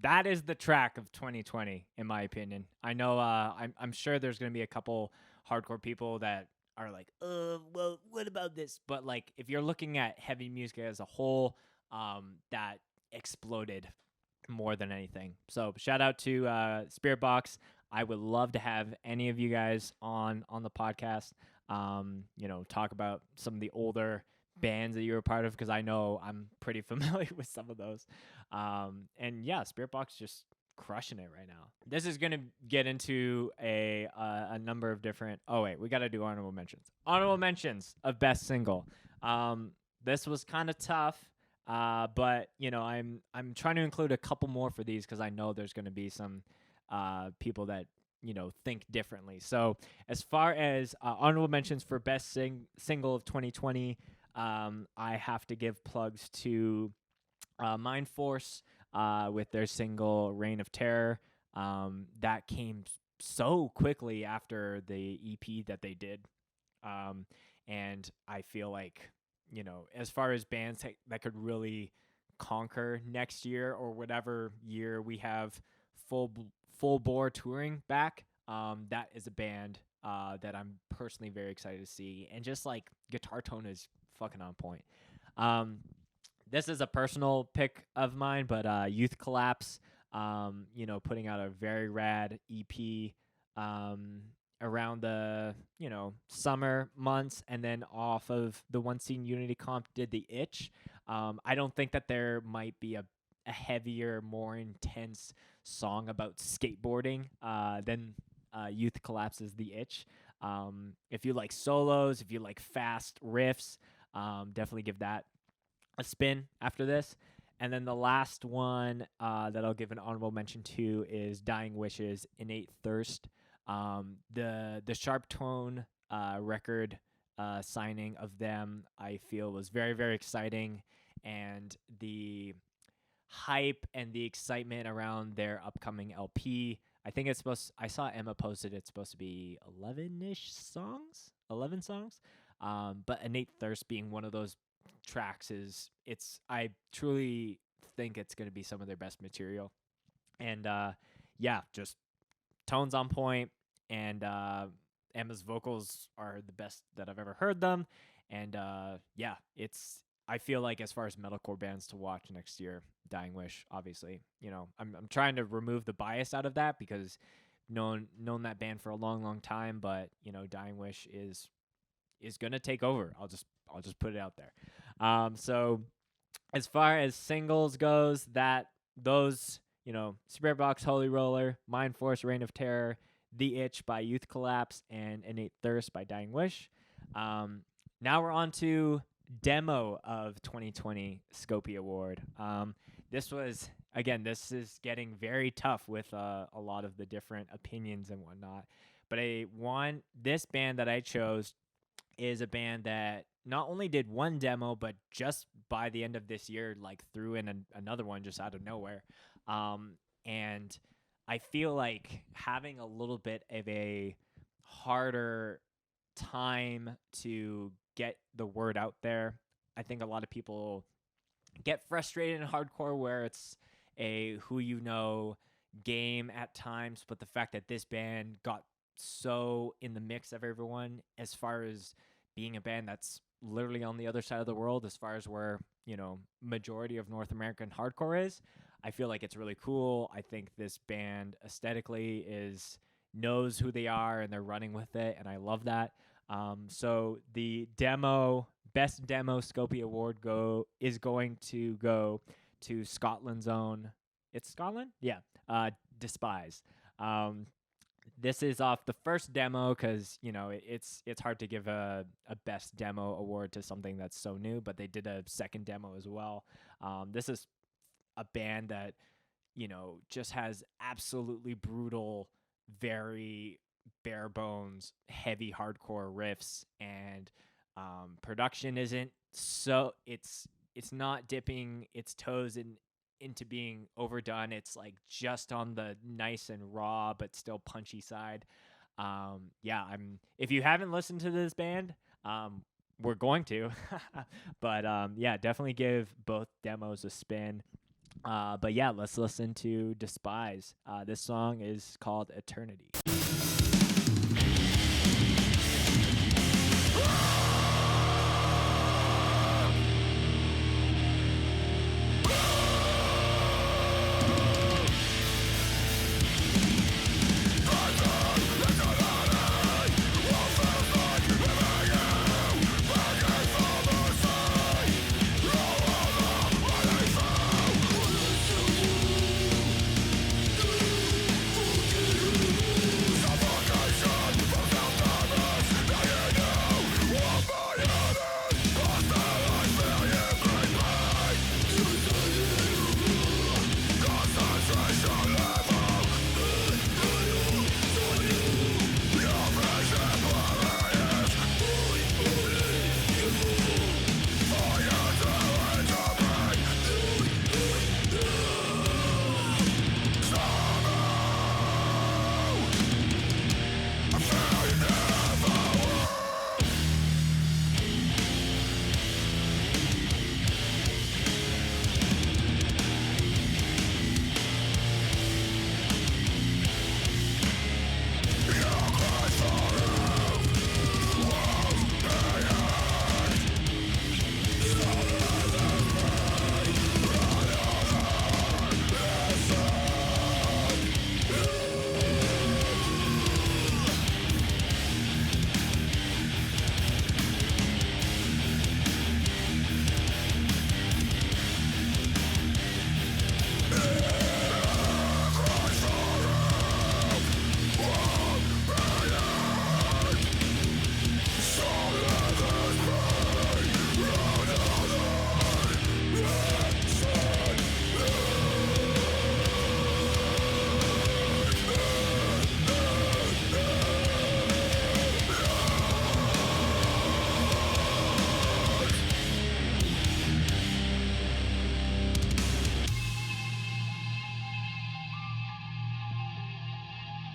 that is the track of 2020 in my opinion. I know I'm sure there's going to be a couple hardcore people that are like, well, what about this? But like if you're looking at heavy music as a whole, that exploded more than anything. So shout out to Spirit Box. I would love to have any of you guys on the podcast. Talk about some of the older bands that you were a part of because I know I'm pretty familiar with some of those. And yeah, Spirit Box just crushing it right now. This is gonna get into a number of different. Oh wait, we got to do honorable mentions. Honorable mentions of best single. This was kind of tough. But I'm trying to include a couple more for these because I know there's going to be some people that think differently. So as far as honorable mentions for best single of 2020, I have to give plugs to Mind Force with their single "Reign of Terror." That came so quickly after the EP that they did, and I feel like as far as bands that could really conquer next year or whatever year we have full bore touring back, that is a band that I'm personally very excited to see, and just like guitar tone is fucking on point. This is a personal pick of mine, but Youth Collapse, putting out a very rad EP around the summer months, and then off of the One Scene Unity comp did the Itch. I don't think that there might be a heavier, more intense song about skateboarding than Youth Collapse's The Itch. If you like solos, if you like fast riffs, definitely give that a spin after this. And then the last one that I'll give an honorable mention to is Dying Wishes, Innate Thirst. The Sharp Tone record signing of them, I feel, was very, very exciting, and the hype and the excitement around their upcoming LP. I think I saw Emma posted it's supposed to be 11-ish songs, 11 songs. But Innate Thirst being one of those tracks I truly think it's going to be some of their best material. And yeah, just tones on point, and Emma's vocals are the best that I've ever heard them. And yeah, I feel like as far as metalcore bands to watch next year, Dying Wish, obviously, I'm trying to remove the bias out of that because known that band for a long, long time, but Dying Wish is gonna take over. I'll just put it out there. So as far as singles goes, those Spirit Box, Holy Roller, Mind Force, Reign of Terror, The Itch by Youth Collapse, and Innate Thirst by Dying Wish. Now we're on to demo of 2020 Scopie Award. This is getting very tough with a lot of the different opinions and whatnot. But this band that I chose is a band that not only did one demo, but just by the end of this year, like threw in another one just out of nowhere. And I feel like having a little bit of a harder time to get the word out there. I think a lot of people get frustrated in hardcore where it's a game at times, but the fact that this band got so in the mix of everyone as far as being a band that's literally on the other side of the world as far as where majority of North American hardcore is, I feel like it's really cool. I think this band aesthetically knows who they are and they're running with it, and I love that. So the best demo Scopie Award is going to go to Scotland's own. It's Scotland, yeah. Despise. This is off the first demo because it's hard to give a best demo award to something that's so new, but they did a second demo as well. This is a band that just has absolutely brutal, very bare bones, heavy hardcore riffs, and production isn't so it's not dipping its toes into being overdone. It's like just on the nice and raw but still punchy side. Yeah, if you haven't listened to this band, we're going to, but yeah, definitely give both demos a spin. But yeah, let's listen to Despise. This song is called Eternity.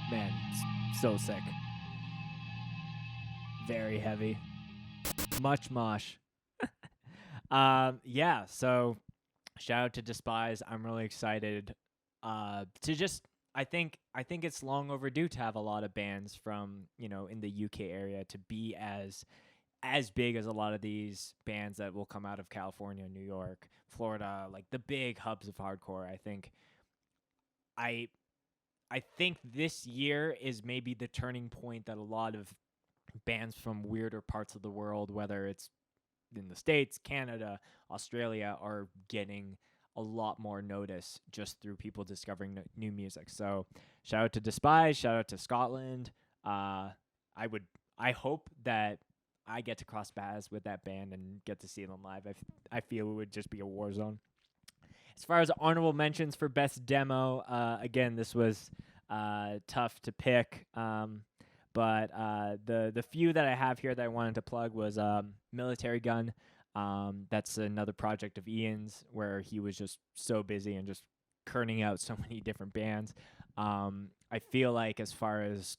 Man, so sick. Very heavy. Much mosh. Yeah, so shout out to Despise. I'm really excited to just I think it's long overdue to have a lot of bands from, in the UK area to be as big as a lot of these bands that will come out of California, New York, Florida, like the big hubs of hardcore. I I think this year is maybe the turning point that a lot of bands from weirder parts of the world, whether it's in the States, Canada, Australia, are getting a lot more notice just through people discovering new music. So shout out to Despise, shout out to Scotland. I would, I hope that I get to cross paths with that band and get to see them live. I feel it would just be a war zone. As far as honorable mentions for best demo, again, this was tough to pick. But the few that I have here that I wanted to plug was Military Gun. That's another project of Ian's where he was just so busy and just churning out so many different bands. I feel like as far as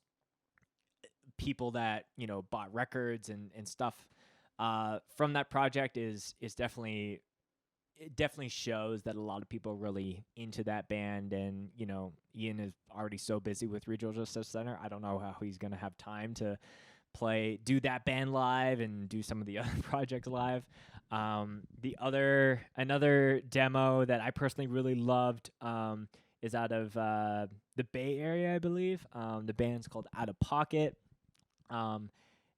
people that bought records and stuff from that project is definitely, it definitely shows that a lot of people are really into that band. And Ian is already so busy with Regional Justice Center. I don't know how he's gonna have time to do that band live and do some of the other projects live. Another demo that I personally really loved is out of the Bay Area, I believe. The band's called Out of Pocket.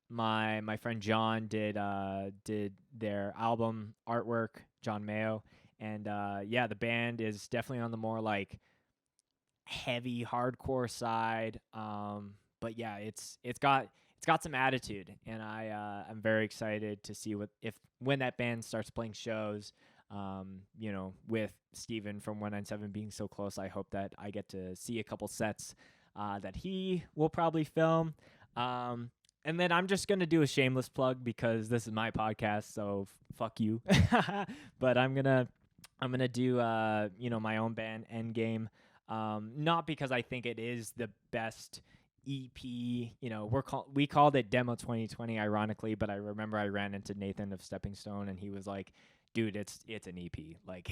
My friend John did their album artwork, John Mayo, and yeah, the band is definitely on the more like heavy hardcore side. But yeah, it's got some attitude, and I'm very excited to see when that band starts playing shows. With Steven from 197 being so close, I hope that I get to see a couple sets that he will probably film. And then I'm just gonna do a shameless plug because this is my podcast, so fuck you. But I'm gonna do my own band Endgame. Not because I think it is the best EP. We called it Demo 2020 ironically, but I remember I ran into Nathan of Stepping Stone and he was like, "Dude, it's an EP. Like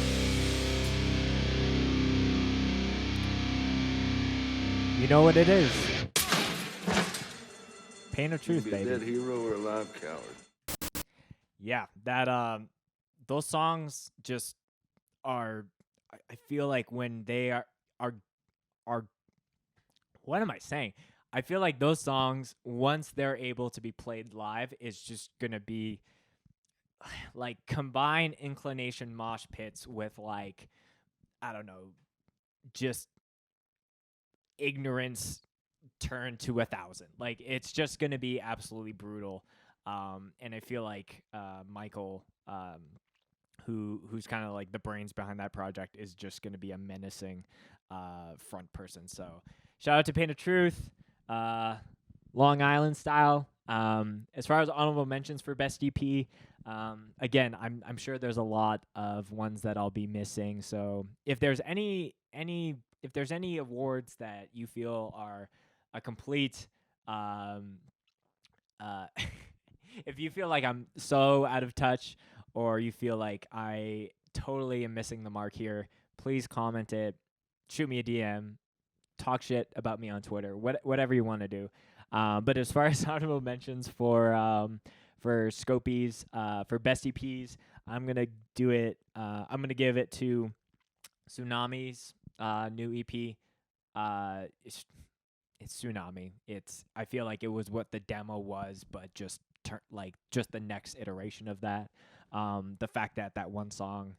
You know what it is. Pain of You Truth, can be a baby. dead hero or a live coward. Yeah, that those songs just are. I feel like when they are what am I saying? I feel like those songs, once they're able to be played live, is just gonna be like combine inclination mosh pits with like I don't know, just ignorance turned to 1,000. Like it's just gonna be absolutely brutal. And I feel like Michael, who's kind of like the brains behind that project, is just gonna be a menacing front person. So shout out to Pain of Truth, Long Island style. As far as honorable mentions for best EP, again, I'm sure there's a lot of ones that I'll be missing. So if there's any awards that you feel are a complete uh, if you feel like I'm so out of touch or you feel like I totally am missing the mark here, please comment it, shoot me a DM, talk shit about me on Twitter, whatever you want to do. But as far as honorable mentions for Scopies, for best EPs, I'm gonna do it. I'm gonna give it to Tsunami's new EP. It's Tsunami. I feel like it was what the demo was, but just just the next iteration of that. The fact that that one song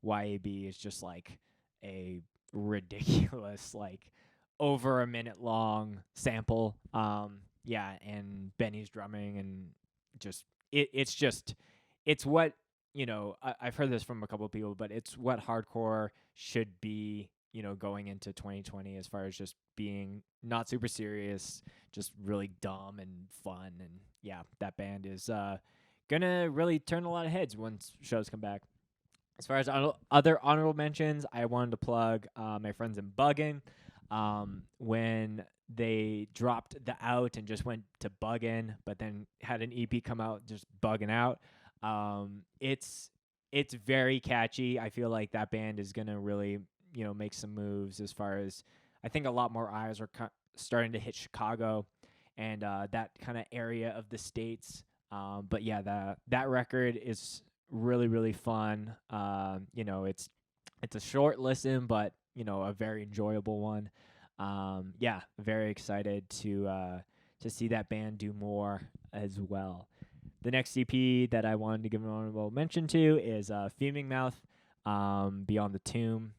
YAB is just like a ridiculous like over a minute long sample. Yeah, and Benny's drumming and just it's what I've heard this from a couple of people, but it's what hardcore should be, going into 2020 as far as just being not super serious, just really dumb and fun. And yeah, that band is gonna really turn a lot of heads once shows come back. As far as other honorable mentions, I wanted to plug my friends in Buggin. When they dropped the Out and just went to Buggin, but then had an EP come out just bugging out. It's very catchy. I feel like that band is gonna really make some moves as far as I think a lot more eyes are starting to hit Chicago and that kind of area of the states. But yeah, that record is really really fun. It's a short listen, but a very enjoyable one. Yeah, very excited to see that band do more as well. The next EP that I wanted to give an honorable mention to is Fuming Mouth, Beyond the Tomb.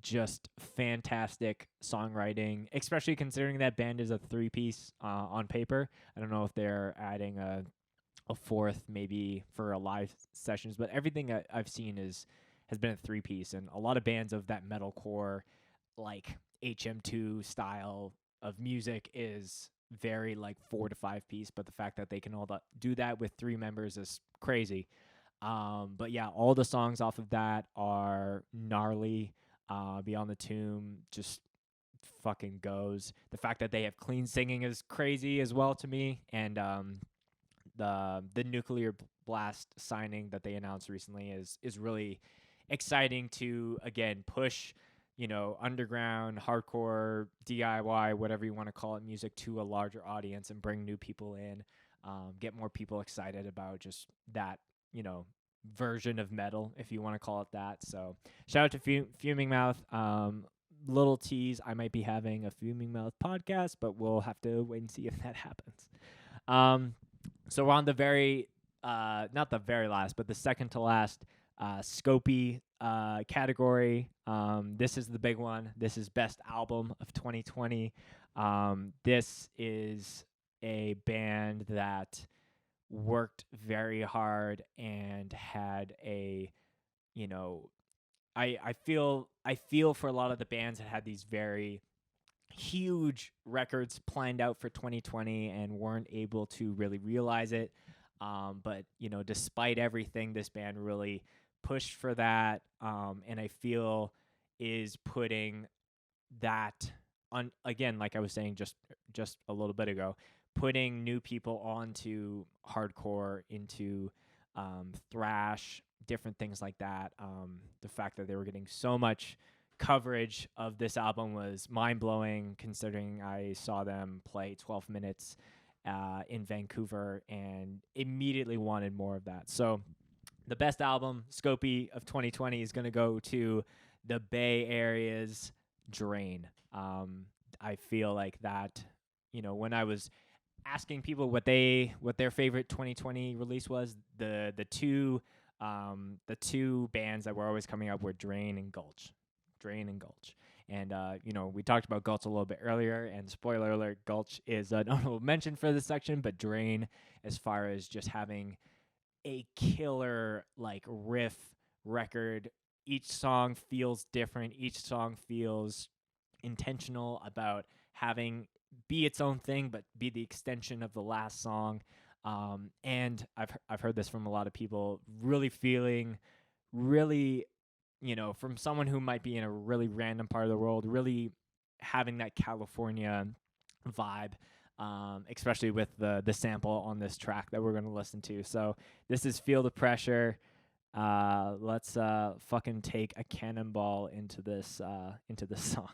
Just fantastic songwriting, especially considering that band is a 3-piece on paper. I don't know if they're adding a fourth maybe for a live sessions, but everything I've seen has been a 3-piece, and a lot of bands of that metalcore like HM2 style of music is very like 4 to 5 piece, but the fact that they can all do that with 3 members is crazy. But yeah, all the songs off of that are gnarly. Beyond the Tomb just fucking goes. The fact that they have clean singing is crazy as well to me, and the Nuclear Blast signing that they announced recently is really exciting to again push underground hardcore DIY, whatever you want to call it, music to a larger audience and bring new people in, get more people excited about just that version of metal, if you want to call it that. So shout out to Fuming Mouth. Little tease, I might be having a Fuming Mouth podcast, but we'll have to wait and see if that happens. So we're on the very not the very last, but the second to last Scopie category. This is the big one. This is best album of 2020. This is a band that worked very hard and had a I feel for a lot of the bands that had these very huge records planned out for 2020 and weren't able to really realize it. But despite everything, this band really pushed for that, and I feel is putting that on again, like I was saying just a little bit ago, putting new people onto hardcore, into thrash, different things like that. The fact that they were getting so much coverage of this album was mind-blowing, considering I saw them play 12 minutes in Vancouver and immediately wanted more of that. So the best album, Scopie of 2020, is going to go to the Bay Area's Drain. I feel like that, when I was asking people what their favorite 2020 release was, the two bands that were always coming up were Drain and Gulch. And we talked about Gulch a little bit earlier, and spoiler alert, Gulch is an honorable mention for this section, but Drain, as far as just having a killer like riff record, each song feels different, each song feels intentional about having be its own thing but be the extension of the last song. And I've heard this from a lot of people, really feeling really, from someone who might be in a really random part of the world, really having that California vibe, especially with the sample on this track that we're going to listen to. So this is Feel the Pressure. Let's fucking take a cannonball into this song.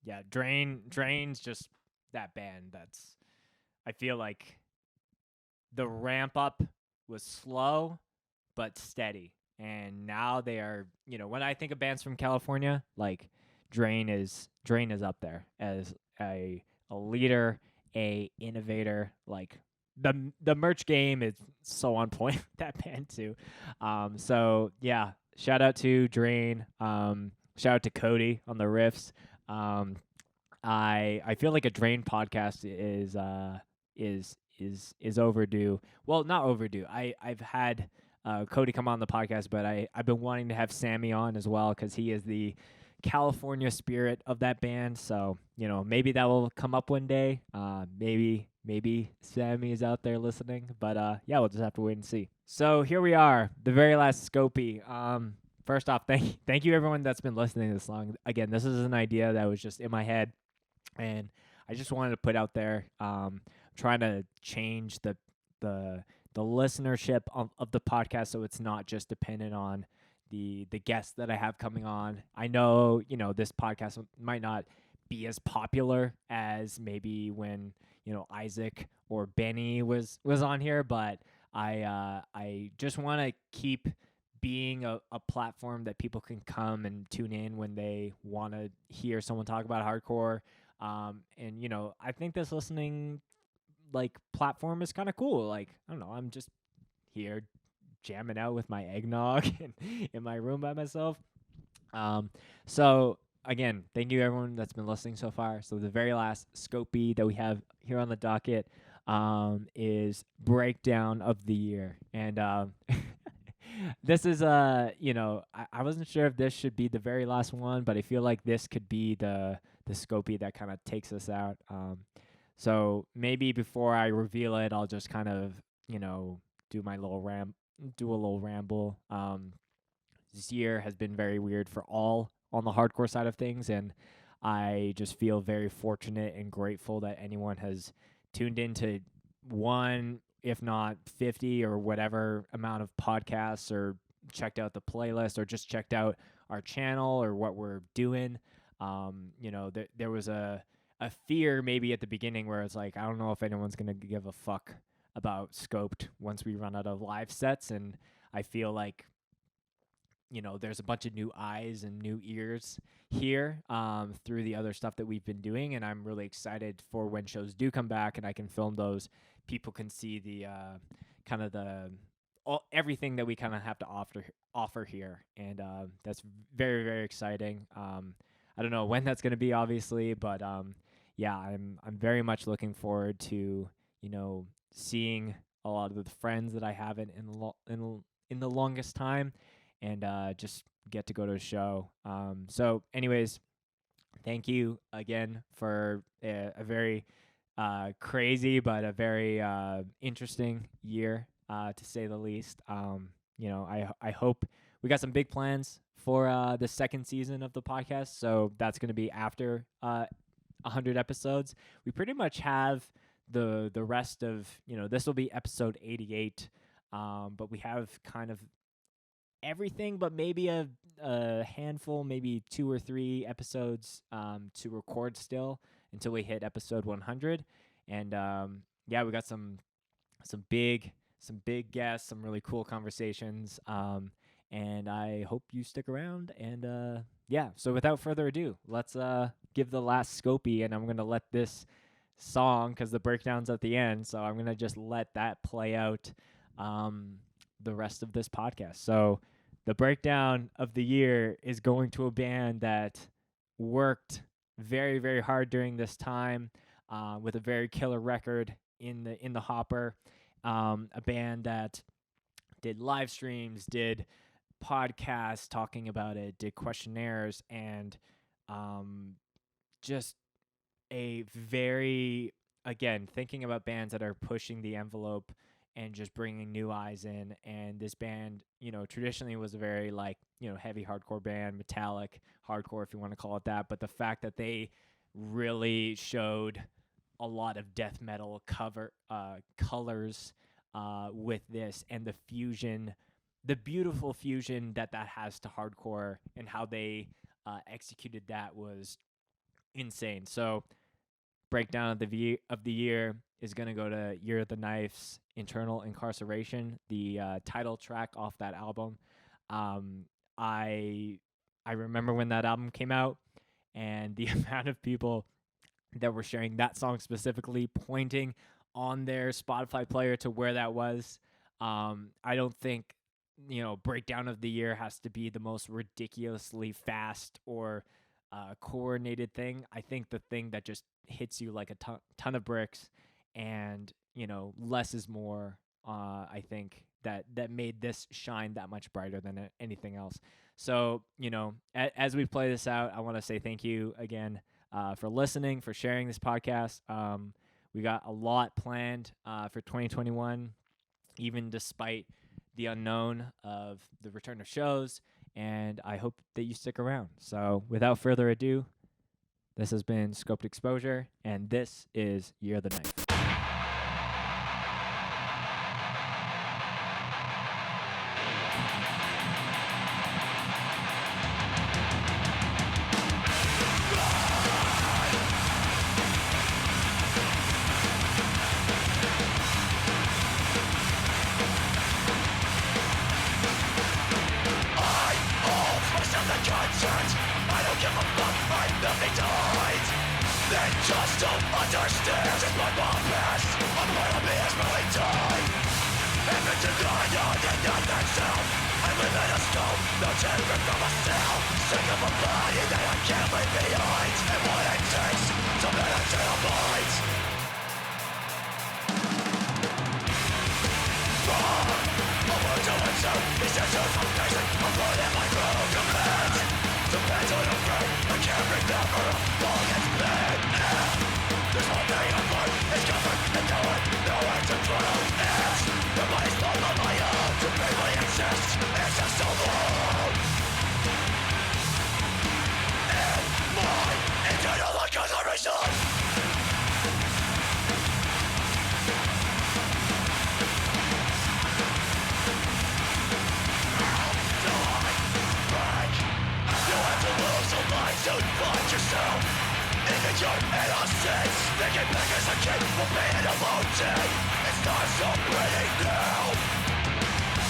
Yeah. Drain's just that band that's I feel like the ramp up was slow but steady. And now they are, when I think of bands from California, like Drain is up there as a leader, a innovator. Like the merch game is so on point with that band too. So yeah, shout out to Drain. Shout out to Cody on the riffs. Um, I feel like a Drain podcast is overdue. Well, not overdue. I've had Cody come on the podcast, but I've been wanting to have Sammy on as well because he is the California spirit of that band. So maybe that will come up one day. Maybe Sammy is out there listening, but yeah, we'll just have to wait and see. So here we are, the very last Scopy. First off, thank you everyone that's been listening this long. Again, this is an idea that was just in my head, and I just wanted to put out there. Trying to change the listenership of the podcast so it's not just dependent on the guests that I have coming on. I know this podcast might not be as popular as maybe when Isaac or Benny was on here, but I just want to keep being a platform that people can come and tune in when they want to hear someone talk about hardcore. And I think this listening platform is kind of cool. Like, I don't know, I'm just here jamming out with my eggnog in my room by myself. So again, thank you everyone that's been listening so far. So the very last Scopy that we have here on the docket is breakdown of the year. And this is I wasn't sure if this should be the very last one, but I feel like this could be the Scopy that kind of takes us out. So maybe before I reveal it, I'll just kind of, do a little ramble. This year has been very weird for all on the hardcore side of things, and I just feel very fortunate and grateful that anyone has tuned into one, if not 50 or whatever amount of podcasts, or checked out the playlist, or just checked out our channel or what we're doing. There was a fear maybe at the beginning where it's like, I don't know if anyone's going to give a fuck about Scoped once we run out of live sets. And I feel like, there's a bunch of new eyes and new ears here through the other stuff that we've been doing. And I'm really excited for when shows do come back and I can film those. People can see the kind of everything that we kind of have to offer here. And that's very, very exciting. I don't know when that's going to be, obviously, but yeah, I'm very much looking forward to seeing a lot of the friends that I haven't in the longest time, and just get to go to a show. So, anyways, thank you again for a very crazy but a very interesting year, to say the least. I hope we got some big plans for the second season of the podcast. So that's going to be after 100 episodes. We pretty much have the rest of, this will be episode 88, but we have kind of everything but maybe a handful, maybe 2 or 3 episodes to record still until we hit episode 100. And yeah, we got some big guests, some really cool conversations, and I hope you stick around. And yeah, so without further ado, let's give the last Scopy, and I'm going to let this song, because the breakdown's at the end, so I'm going to just let that play out the rest of this podcast. So the breakdown of the year is going to a band that worked very, very hard during this time, with a very killer record in the hopper. A band that did live streams, did podcasts talking about it, did questionnaires, and just a very, again, thinking about bands that are pushing the envelope and just bringing new eyes in. And this band, traditionally was a very heavy hardcore band, metallic hardcore, if you want to call it that. But the fact that they really showed a lot of death metal colors with this, and the fusion, the beautiful fusion that has to hardcore, and how they executed that was insane. So breakdown of the year is going to go to Year of the Knife's Internal Incarceration, the title track off that album. Um, I I remember when that album came out, and the amount of people that were sharing that song specifically, pointing on their Spotify player to where that was. I don't think, breakdown of the year has to be the most ridiculously fast or coordinated thing. I think the thing that just hits you like a ton of bricks, and less is more. I think that made this shine that much brighter than anything else. So as we play this out, I want to say thank you again for listening, for sharing this podcast. We got a lot planned for 2021, even despite the unknown of the return of shows, and I hope that you stick around. So without further ado, this has been Scoped Exposure, and this is Year of the Knife. Just don't understand just my past. A part of me has really died. And it's denied and nothing self. I live in a stone, no terror from a cell. Sick of a body that I can't leave behind. And what it takes to meditate a mind. A word to answer, he says you're so basic. I'm running my road to bed. Depends on a friend, I can't remember all it's been. There's one thing I've learned, it's covered and nowhere to drown. The body's full of my own, to briefly exist, it's just so long. And my internal incarceration. You have to lose a life to find yourself. Even your innocence, thinking back as a kid will be an alone day. It's not so pretty now.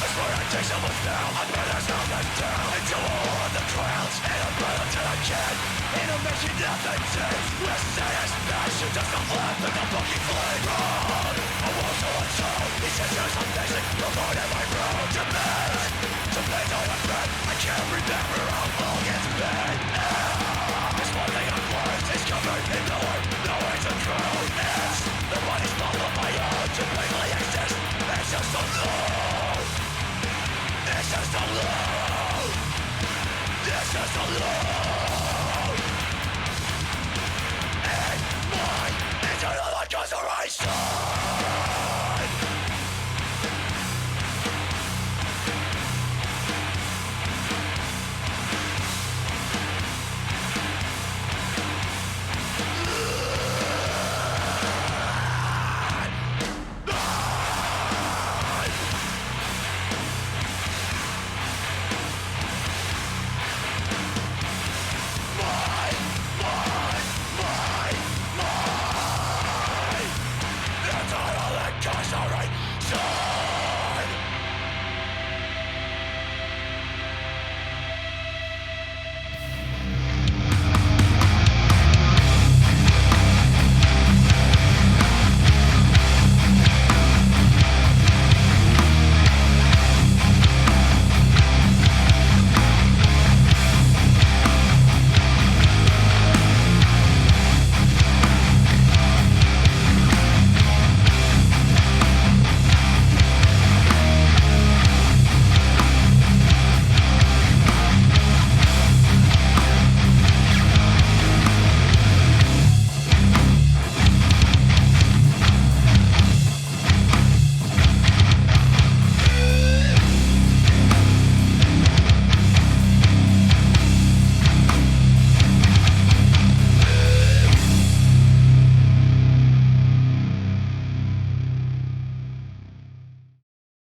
As for addiction was now, I put ourselves down into all of the crowds, and I'm right until I can. And I'm making nothing change. We're satisfaction, just a laugh in the fucking flame. Run, I won't tell a soul. He says there's some basic, alone in my road to bed. To bed on a friend, I can't remember how long it's been. There's one thing I've learned, it's covered in nowhere to drown. The body's full of my own, to briefly exist. It's just so low. It's just so low. It's just so low.